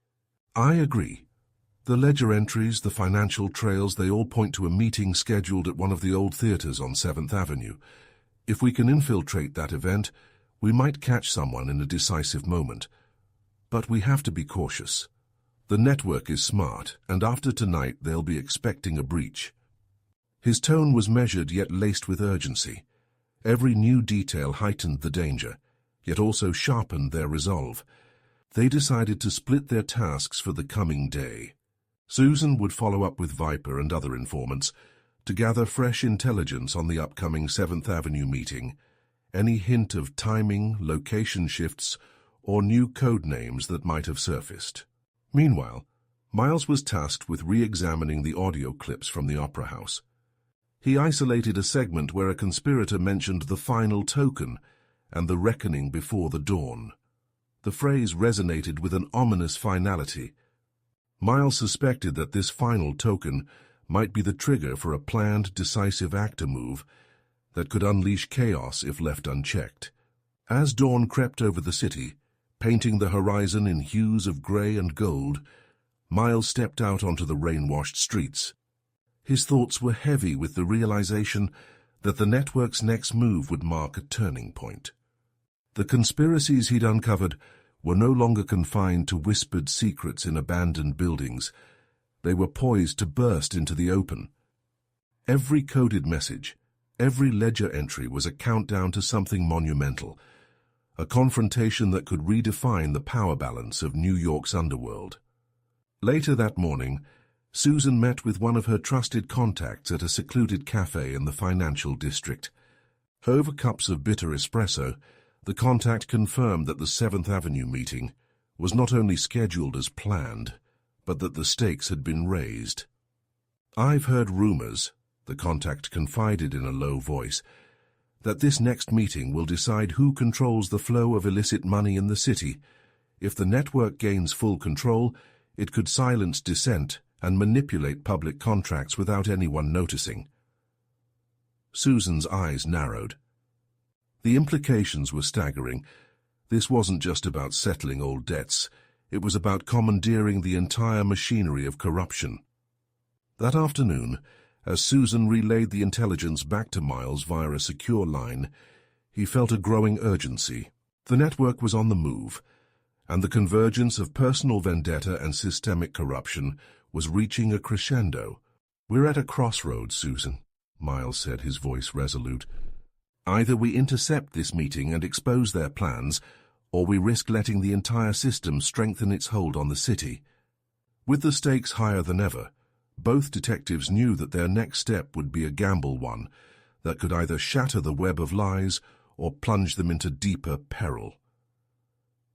"I agree. The ledger entries, the financial trails, they all point to a meeting scheduled at one of the old theaters on 7th Avenue. If we can infiltrate that event, we might catch someone in a decisive moment. But we have to be cautious. The network is smart, and after tonight they'll be expecting a breach." His tone was measured yet laced with urgency. Every new detail heightened the danger, yet also sharpened their resolve. They decided to split their tasks for the coming day. Susan would follow up with Viper and other informants to gather fresh intelligence on the upcoming 7th Avenue meeting, any hint of timing, location shifts, or new code names that might have surfaced. Meanwhile, Miles was tasked with re-examining the audio clips from the Opera House. He isolated a segment where a conspirator mentioned the final token and the reckoning before the dawn. The phrase resonated with an ominous finality. Miles suspected that this final token might be the trigger for a planned, decisive actor move that could unleash chaos if left unchecked. As dawn crept over the city, painting the horizon in hues of grey and gold, Miles stepped out onto the rain-washed streets. His thoughts were heavy with the realization that the network's next move would mark a turning point. The conspiracies he'd uncovered were no longer confined to whispered secrets in abandoned buildings. They were poised to burst into the open. Every coded message, every ledger entry was a countdown to something monumental, a confrontation that could redefine the power balance of New York's underworld. Later that morning, Susan met with one of her trusted contacts at a secluded cafe in the financial district. Over cups of bitter espresso, the contact confirmed that the 7th Avenue meeting was not only scheduled as planned, but that the stakes had been raised. "I've heard rumors," the contact confided in a low voice, "that this next meeting will decide who controls the flow of illicit money in the city. If the network gains full control, it could silence dissent and manipulate public contracts without anyone noticing." Susan's eyes narrowed. The implications were staggering. This wasn't just about settling old debts. It was about commandeering the entire machinery of corruption. That afternoon, as Susan relayed the intelligence back to Miles via a secure line, he felt a growing urgency. The network was on the move, and the convergence of personal vendetta and systemic corruption was reaching a crescendo. "We're at a crossroads, Susan," Miles said, his voice resolute. "Either we intercept this meeting and expose their plans, or we risk letting the entire system strengthen its hold on the city." With the stakes higher than ever, both detectives knew that their next step would be a gamble one that could either shatter the web of lies or plunge them into deeper peril.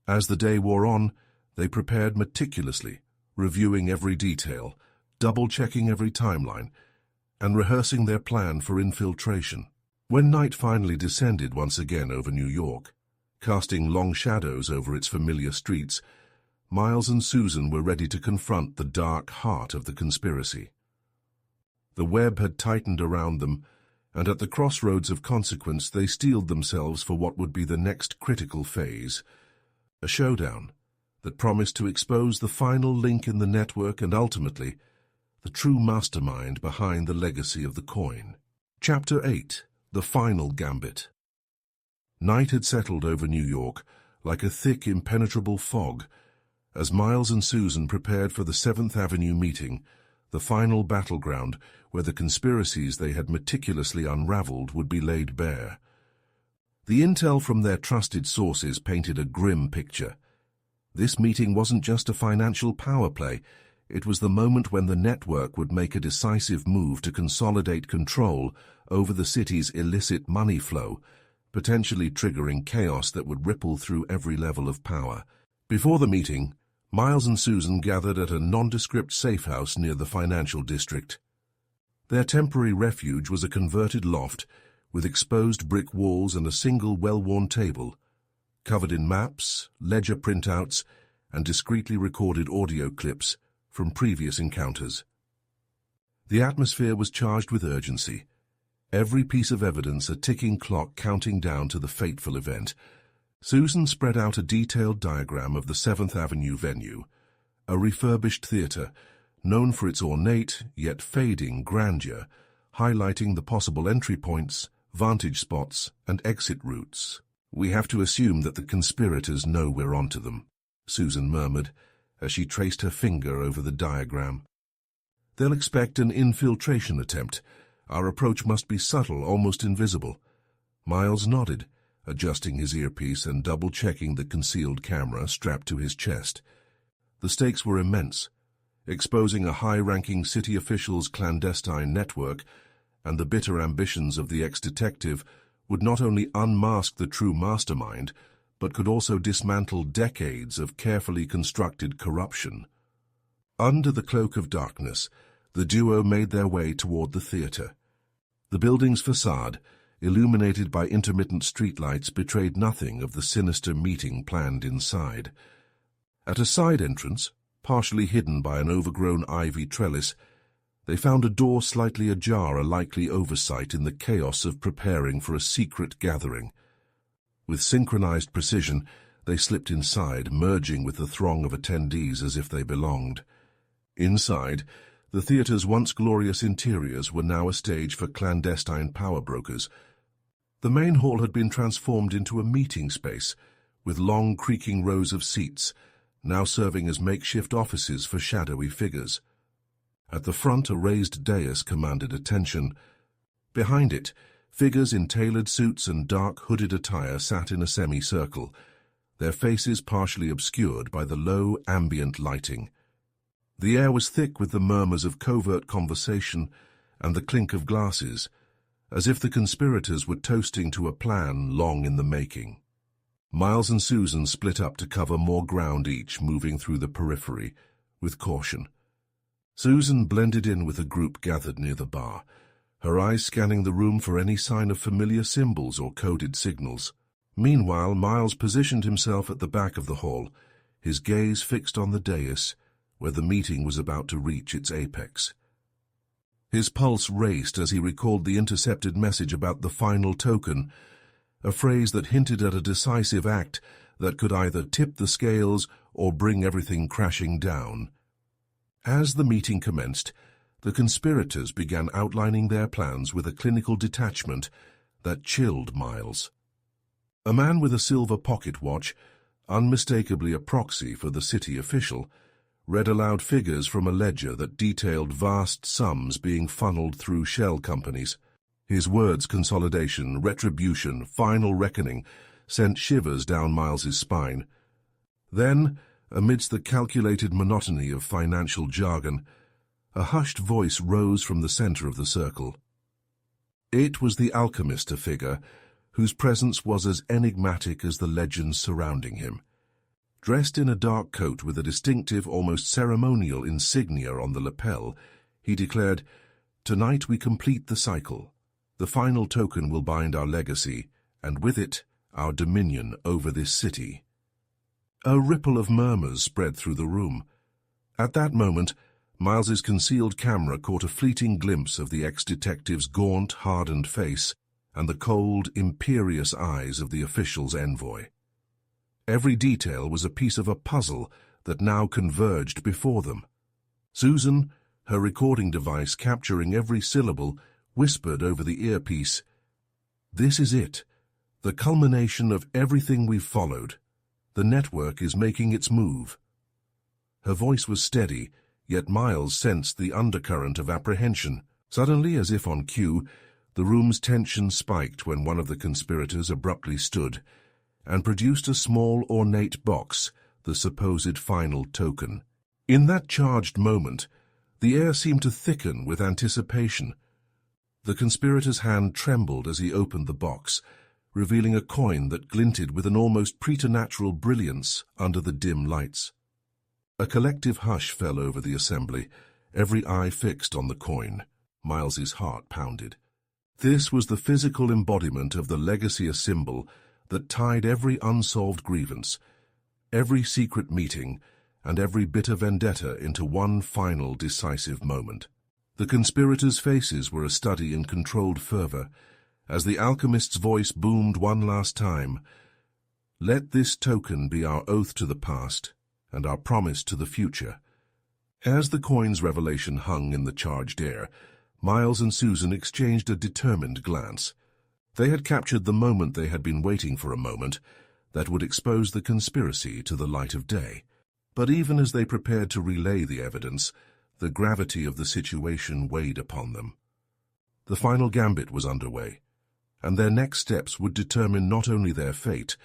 As the day wore on, they prepared meticulously, reviewing every detail, double-checking every timeline, and rehearsing their plan for infiltration. When night finally descended once again over New York, casting long shadows over its familiar streets, Miles and Susan were ready to confront the dark heart of the conspiracy. The web had tightened around them, and at the crossroads of consequence they steeled themselves for what would be the next critical phase, a showdown that promised to expose the final link in the network and ultimately the true mastermind behind the legacy of the coin. Chapter 8. The Final Gambit. Night had settled over New York like a thick, impenetrable fog as Miles and Susan prepared for the 7th Avenue meeting, the final battleground where the conspiracies they had meticulously unraveled would be laid bare. The intel from their trusted sources painted a grim picture. This meeting wasn't just a financial power play. It was the moment when the network would make a decisive move to consolidate control over the city's illicit money flow, potentially triggering chaos that would ripple through every level of power. Before the meeting, Miles and Susan gathered at a nondescript safe house near the financial district. Their temporary refuge was a converted loft with exposed brick walls and a single well-worn table, covered in maps, ledger printouts, and discreetly recorded audio clips from previous encounters. The atmosphere was charged with urgency, every piece of evidence a ticking clock counting down to the fateful event. Susan spread out a detailed diagram of the 7th Avenue venue, a refurbished theater known for its ornate yet fading grandeur, highlighting the possible entry points, vantage spots, and exit routes. "We have to assume that the conspirators know we're onto them," Susan murmured as she traced her finger over the diagram. "They'll expect an infiltration attempt. Our approach must be subtle, almost invisible." Miles nodded, adjusting his earpiece and double-checking the concealed camera strapped to his chest. The stakes were immense. Exposing a high-ranking city official's clandestine network and the bitter ambitions of the ex-detective would not only unmask the true mastermind, but could also dismantle decades of carefully constructed corruption. Under the cloak of darkness, the duo made their way toward the theater. The building's facade, illuminated by intermittent streetlights, betrayed nothing of the sinister meeting planned inside. At a side entrance, partially hidden by an overgrown ivy trellis, they found a door slightly ajar, a likely oversight in the chaos of preparing for a secret gathering. With synchronized precision, they slipped inside, merging with the throng of attendees as if they belonged. Inside, the theater's once glorious interiors were now a stage for clandestine power brokers. The main hall had been transformed into a meeting space, with long creaking rows of seats, now serving as makeshift offices for shadowy figures. At the front, a raised dais commanded attention. Behind it, figures in tailored suits and dark hooded attire sat in a semicircle, their faces partially obscured by the low, ambient lighting. The air was thick with the murmurs of covert conversation and the clink of glasses, as if the conspirators were toasting to a plan long in the making. Miles and Susan split up to cover more ground each, moving through the periphery with caution. Susan blended in with a group gathered near the bar, her eyes scanning the room for any sign of familiar symbols or coded signals. Meanwhile, Miles positioned himself at the back of the hall, his gaze fixed on the dais, where the meeting was about to reach its apex. His pulse raced as he recalled the intercepted message about the final token, a phrase that hinted at a decisive act that could either tip the scales or bring everything crashing down. As the meeting commenced, the conspirators began outlining their plans with a clinical detachment that chilled Miles. A man with a silver pocket watch, unmistakably a proxy for the city official, read aloud figures from a ledger that detailed vast sums being funneled through shell companies. His words, consolidation, retribution, final reckoning, sent shivers down Miles's spine. Then, amidst the calculated monotony of financial jargon, a hushed voice rose from the center of the circle. It was the alchemist, a figure whose presence was as enigmatic as the legends surrounding him. Dressed in a dark coat with a distinctive, almost ceremonial insignia on the lapel, he declared, "Tonight we complete the cycle. The final token will bind our legacy, and with it, our dominion over this city." A ripple of murmurs spread through the room. At that moment, Miles's concealed camera caught a fleeting glimpse of the ex-detective's gaunt, hardened face and the cold, imperious eyes of the official's envoy. Every detail was a piece of a puzzle that now converged before them. Susan, her recording device capturing every syllable, whispered over the earpiece, "This is it, the culmination of everything we've followed. The network is making its move." Her voice was steady, yet Miles sensed the undercurrent of apprehension. Suddenly, as if on cue, the room's tension spiked when one of the conspirators abruptly stood and produced a small, ornate box, the supposed final token. In that charged moment, the air seemed to thicken with anticipation. The conspirator's hand trembled as he opened the box, revealing a coin that glinted with an almost preternatural brilliance under the dim lights. A collective hush fell over the assembly, every eye fixed on the coin. Miles's heart pounded. This was the physical embodiment of the legacy symbol that tied every unsolved grievance, every secret meeting, and every bitter vendetta into one final decisive moment. The conspirators' faces were a study in controlled fervor, as the alchemist's voice boomed one last time, "Let this token be our oath to the past and our promise to the future." As the coin's revelation hung in the charged air, Miles and Susan exchanged a determined glance. They had captured the moment they had been waiting for, a moment that would expose the conspiracy to the light of day. But even as they prepared to relay the evidence, the gravity of the situation weighed upon them. The final gambit was underway, and their next steps would determine not only their fate,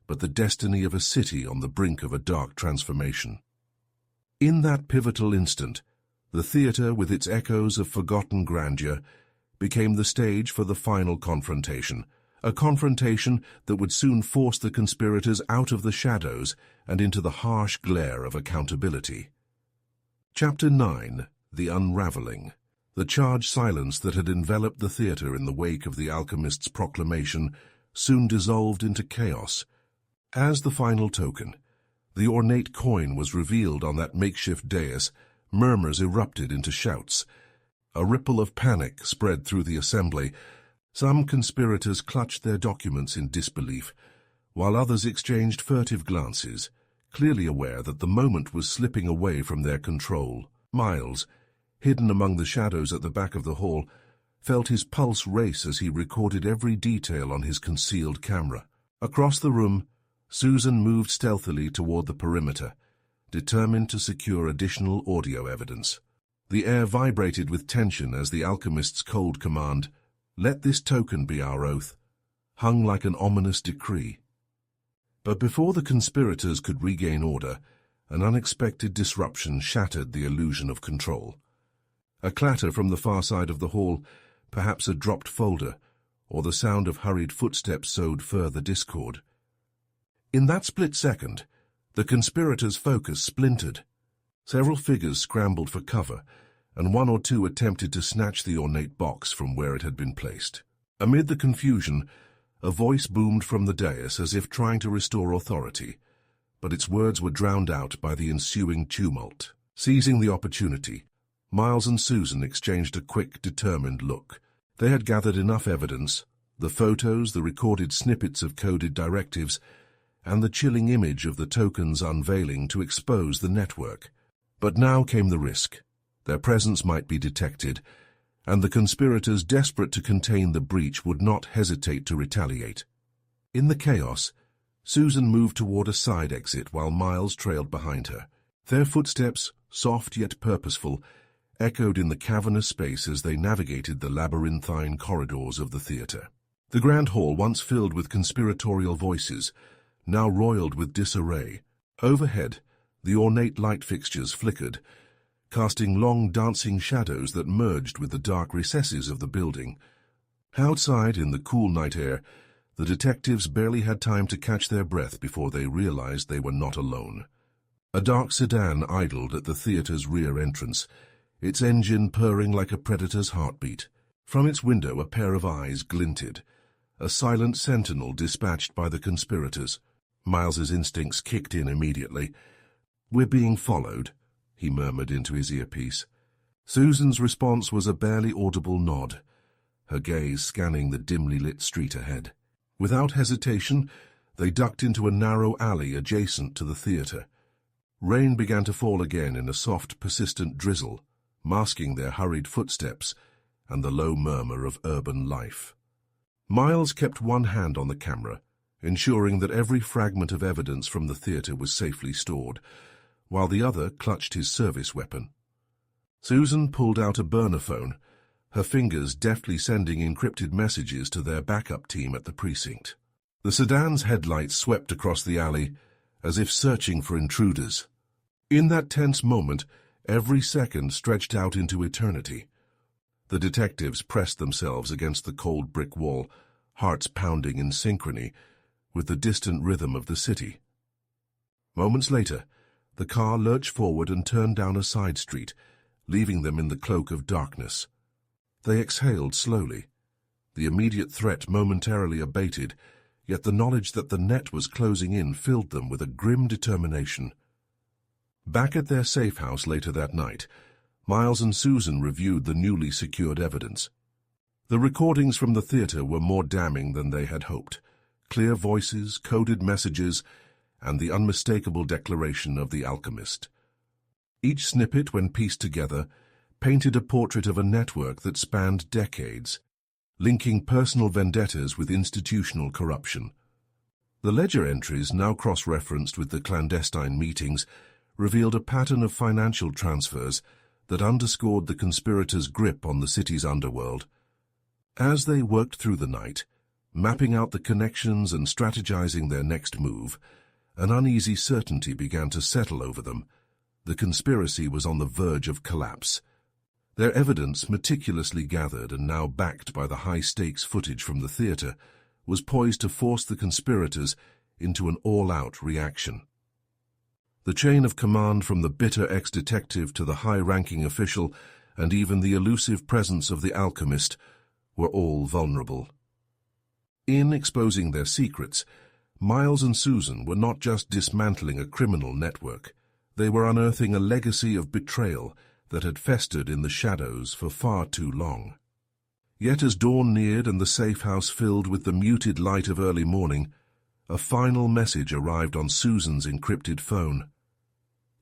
but the destiny of a city on the brink of a dark transformation. In that pivotal instant, the theater, with its echoes of forgotten grandeur, became the stage for the final confrontation, a confrontation that would soon force the conspirators out of the shadows and into the harsh glare of accountability. Chapter 9. The Unraveling. The charged silence that had enveloped the theater in the wake of the alchemist's proclamation soon dissolved into chaos. As the final token, the ornate coin, was revealed on that makeshift dais, murmurs erupted into shouts. A ripple of panic spread through the assembly. Some conspirators clutched their documents in disbelief, while others exchanged furtive glances, clearly aware that the moment was slipping away from their control. Miles, hidden among the shadows at the back of the hall, felt his pulse race as he recorded every detail on his concealed camera. Across the room, Susan moved stealthily toward the perimeter, determined to secure additional audio evidence. The air vibrated with tension as the alchemist's cold command, "Let this token be our oath," hung like an ominous decree. But before the conspirators could regain order, an unexpected disruption shattered the illusion of control. A clatter from the far side of the hall, perhaps a dropped folder, or the sound of hurried footsteps sowed further discord. In that split second, the conspirators' focus splintered. Several figures scrambled for cover, and one or two attempted to snatch the ornate box from where it had been placed. Amid the confusion, a voice boomed from the dais as if trying to restore authority, but its words were drowned out by the ensuing tumult. Seizing the opportunity, Miles and Susan exchanged a quick, determined look. They had gathered enough evidence, the photos, the recorded snippets of coded directives, and the chilling image of the token's unveiling to expose the network. But now came the risk. Their presence might be detected, and the conspirators, desperate to contain the breach, would not hesitate to retaliate. In the chaos, Susan moved toward a side exit while Miles trailed behind her. Their footsteps, soft yet purposeful, echoed in the cavernous space as they navigated the labyrinthine corridors of the theater. The grand hall, once filled with conspiratorial voices, now roiled with disarray. Overhead, the ornate light fixtures flickered, casting long dancing shadows that merged with the dark recesses of the building. Outside, in the cool night air, the detectives barely had time to catch their breath before they realized they were not alone. A dark sedan idled at the theater's rear entrance, its engine purring like a predator's heartbeat. From its window a pair of eyes glinted, a silent sentinel dispatched by the conspirators. Miles's instincts kicked in immediately. "We're being followed," he murmured into his earpiece. Susan's response was a barely audible nod, her gaze scanning the dimly lit street ahead. Without hesitation, they ducked into a narrow alley adjacent to the theater. Rain began to fall again in a soft, persistent drizzle, masking their hurried footsteps and the low murmur of urban life. Miles kept one hand on the camera, ensuring that every fragment of evidence from the theater was safely stored, while the other clutched his service weapon. Susan pulled out a burner phone, her fingers deftly sending encrypted messages to their backup team at the precinct. The sedan's headlights swept across the alley, as if searching for intruders. In that tense moment, every second stretched out into eternity. The detectives pressed themselves against the cold brick wall, hearts pounding in synchrony with the distant rhythm of the city. Moments later, the car lurched forward and turned down a side street, leaving them in the cloak of darkness. They exhaled slowly. The immediate threat momentarily abated, yet the knowledge that the net was closing in filled them with a grim determination. Back at their safe house later that night, Miles and Susan reviewed the newly secured evidence. The recordings from the theater were more damning than they had hoped. Clear voices, coded messages, and the unmistakable declaration of the alchemist. Each snippet, when pieced together, painted a portrait of a network that spanned decades, linking personal vendettas with institutional corruption. The ledger entries, now cross-referenced with the clandestine meetings, revealed a pattern of financial transfers that underscored the conspirators' grip on the city's underworld. As they worked through the night, mapping out the connections and strategizing their next move, an uneasy certainty began to settle over them. The conspiracy was on the verge of collapse. Their evidence, meticulously gathered and now backed by the high-stakes footage from the theater, was poised to force the conspirators into an all-out reaction. The chain of command from the bitter ex-detective to the high-ranking official and even the elusive presence of the alchemist were all vulnerable. In exposing their secrets, Miles and Susan were not just dismantling a criminal network. They were unearthing a legacy of betrayal that had festered in the shadows for far too long. Yet as dawn neared and the safe house filled with the muted light of early morning, a final message arrived on Susan's encrypted phone.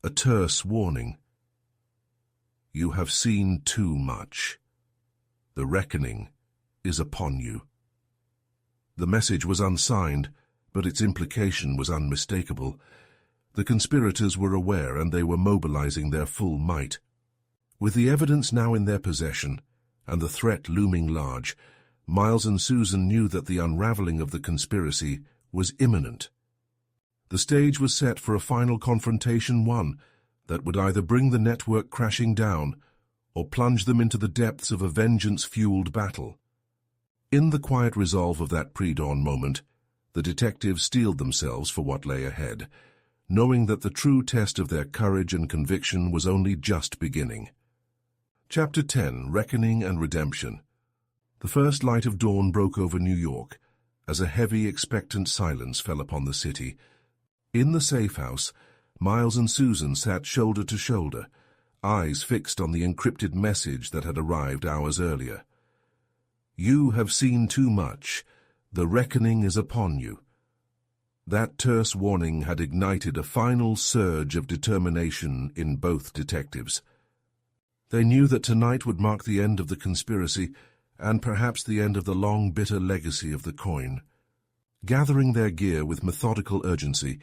A terse warning. You have seen too much. The reckoning is upon you. The message was unsigned, but its implication was unmistakable. The conspirators were aware and they were mobilizing their full might. With the evidence now in their possession, and the threat looming large, Miles and Susan knew that the unraveling of the conspiracy was imminent. The stage was set for a final confrontation, one that would either bring the network crashing down or plunge them into the depths of a vengeance-fueled battle. In the quiet resolve of that pre-dawn moment, the detectives steeled themselves for what lay ahead, knowing that the true test of their courage and conviction was only just beginning. Chapter 10, Reckoning and Redemption. The first light of dawn broke over New York, as a heavy, expectant silence fell upon the city. In the safe house, Miles and Susan sat shoulder to shoulder, eyes fixed on the encrypted message that had arrived hours earlier. You have seen too much. The reckoning is upon you. That terse warning had ignited a final surge of determination in both detectives. They knew that tonight would mark the end of the conspiracy and perhaps the end of the long, bitter legacy of the coin. Gathering their gear with methodical urgency,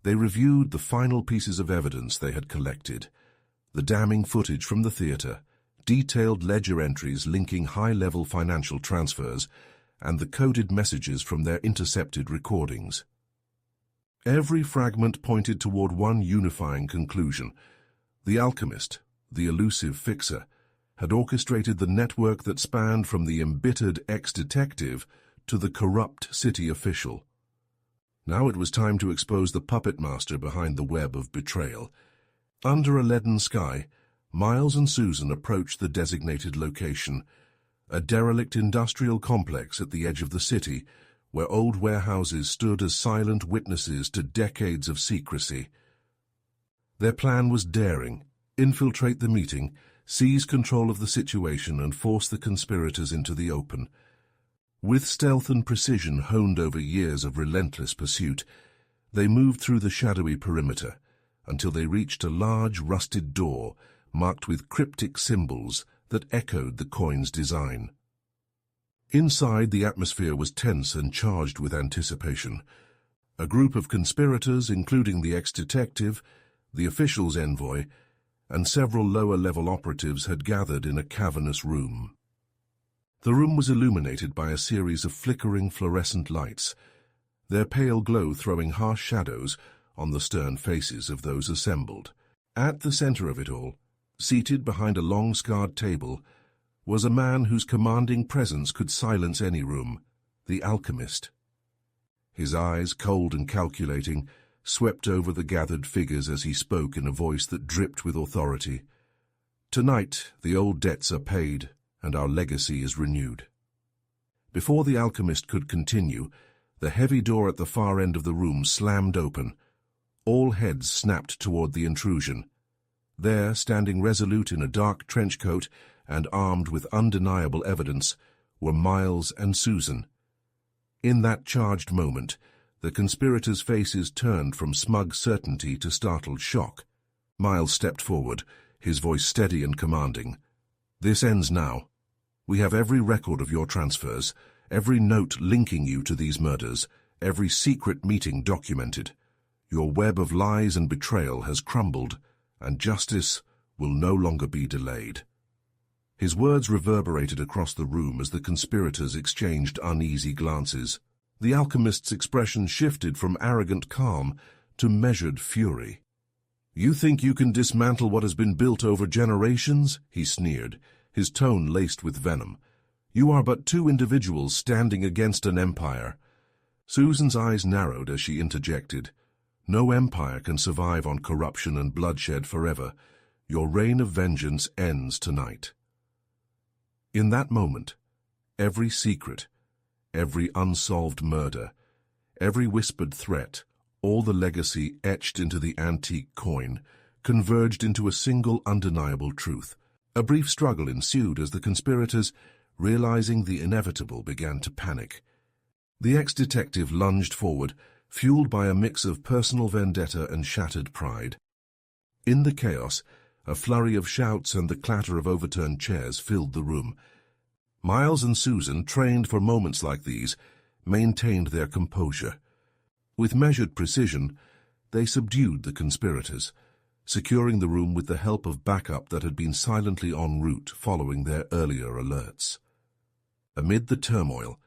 they reviewed the final pieces of evidence they had collected. The damning footage from the theater, detailed ledger entries linking high-level financial transfers, and the coded messages from their intercepted recordings. Every fragment pointed toward one unifying conclusion. The alchemist, the elusive fixer, had orchestrated the network that spanned from the embittered ex-detective to the corrupt city official. Now it was time to expose the puppet master behind the web of betrayal. Under a leaden sky, Miles and Susan approached the designated location, a derelict industrial complex at the edge of the city, where old warehouses stood as silent witnesses to decades of secrecy. Their plan was daring: infiltrate the meeting, seize control of the situation, and force the conspirators into the open. With stealth and precision honed over years of relentless pursuit, they moved through the shadowy perimeter until they reached a large rusted door marked with cryptic symbols that echoed the coin's design. Inside, the atmosphere was tense and charged with anticipation. A group of conspirators, including the ex-detective, the official's envoy, and several lower-level operatives had gathered in a cavernous room. The room was illuminated by a series of flickering fluorescent lights, their pale glow throwing harsh shadows on the stern faces of those assembled. At the center of it all, seated behind a long scarred table, was a man whose commanding presence could silence any room, the alchemist. His eyes, cold and calculating, swept over the gathered figures as he spoke in a voice that dripped with authority. "Tonight, the old debts are paid, and our legacy is renewed." Before the alchemist could continue, the heavy door at the far end of the room slammed open. All heads snapped toward the intrusion. There, standing resolute in a dark trench coat and armed with undeniable evidence, were Miles and Susan. In that charged moment, the conspirators' faces turned from smug certainty to startled shock. Miles stepped forward, his voice steady and commanding. "This ends now. We have every record of your transfers, every note linking you to these murders, every secret meeting documented. Your web of lies and betrayal has crumbled, and justice will no longer be delayed." His words reverberated across the room as the conspirators exchanged uneasy glances. The alchemist's expression shifted from arrogant calm to measured fury. "You think you can dismantle what has been built over generations?" he sneered, his tone laced with venom. "You are but two individuals standing against an empire." Susan's eyes narrowed as she interjected. "No empire can survive on corruption and bloodshed forever. Your reign of vengeance ends tonight." In that moment, every secret, every unsolved murder, every whispered threat, all the legacy etched into the antique coin, converged into a single undeniable truth. A brief struggle ensued as the conspirators, realizing the inevitable, began to panic. The ex-detective lunged forward, fueled by a mix of personal vendetta and shattered pride. In the chaos, a flurry of shouts and the clatter of overturned chairs filled the room. Miles and Susan, trained for moments like these, maintained their composure. With measured precision, they subdued the conspirators, securing the room with the help of backup that had been silently en route following their earlier alerts. Amid the turmoil,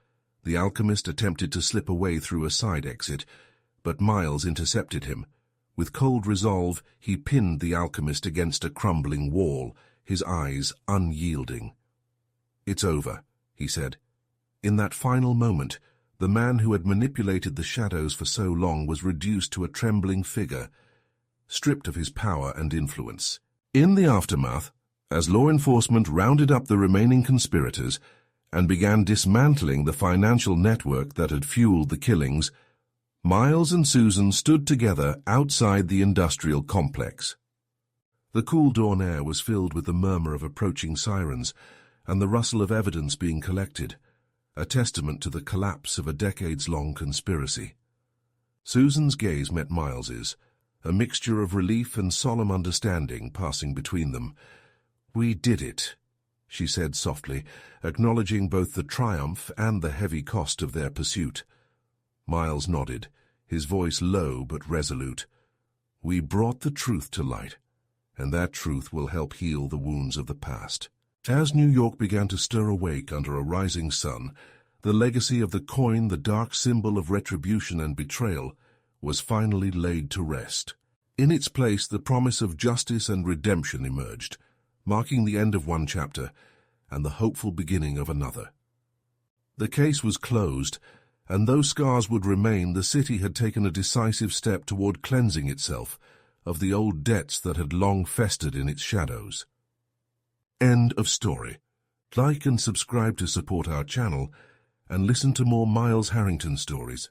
the alchemist attempted to slip away through a side exit, but Miles intercepted him. With cold resolve, he pinned the alchemist against a crumbling wall, his eyes unyielding. "It's over," he said. In that final moment, the man who had manipulated the shadows for so long was reduced to a trembling figure, stripped of his power and influence. In the aftermath, as law enforcement rounded up the remaining conspirators and began dismantling the financial network that had fueled the killings, Miles and Susan stood together outside the industrial complex. The cool dawn air was filled with the murmur of approaching sirens and the rustle of evidence being collected, a testament to the collapse of a decades-long conspiracy. Susan's gaze met Miles's, a mixture of relief and solemn understanding passing between them. "We did it," she said softly, acknowledging both the triumph and the heavy cost of their pursuit. Miles nodded, his voice low but resolute. "We brought the truth to light, and that truth will help heal the wounds of the past." As New York began to stir awake under a rising sun, the legacy of the coin, the dark symbol of retribution and betrayal, was finally laid to rest. In its place, the promise of justice and redemption emerged, marking the end of one chapter and the hopeful beginning of another. The case was closed, and though scars would remain, the city had taken a decisive step toward cleansing itself of the old debts that had long festered in its shadows. End of story. Like and subscribe to support our channel and listen to more Miles Harrington stories.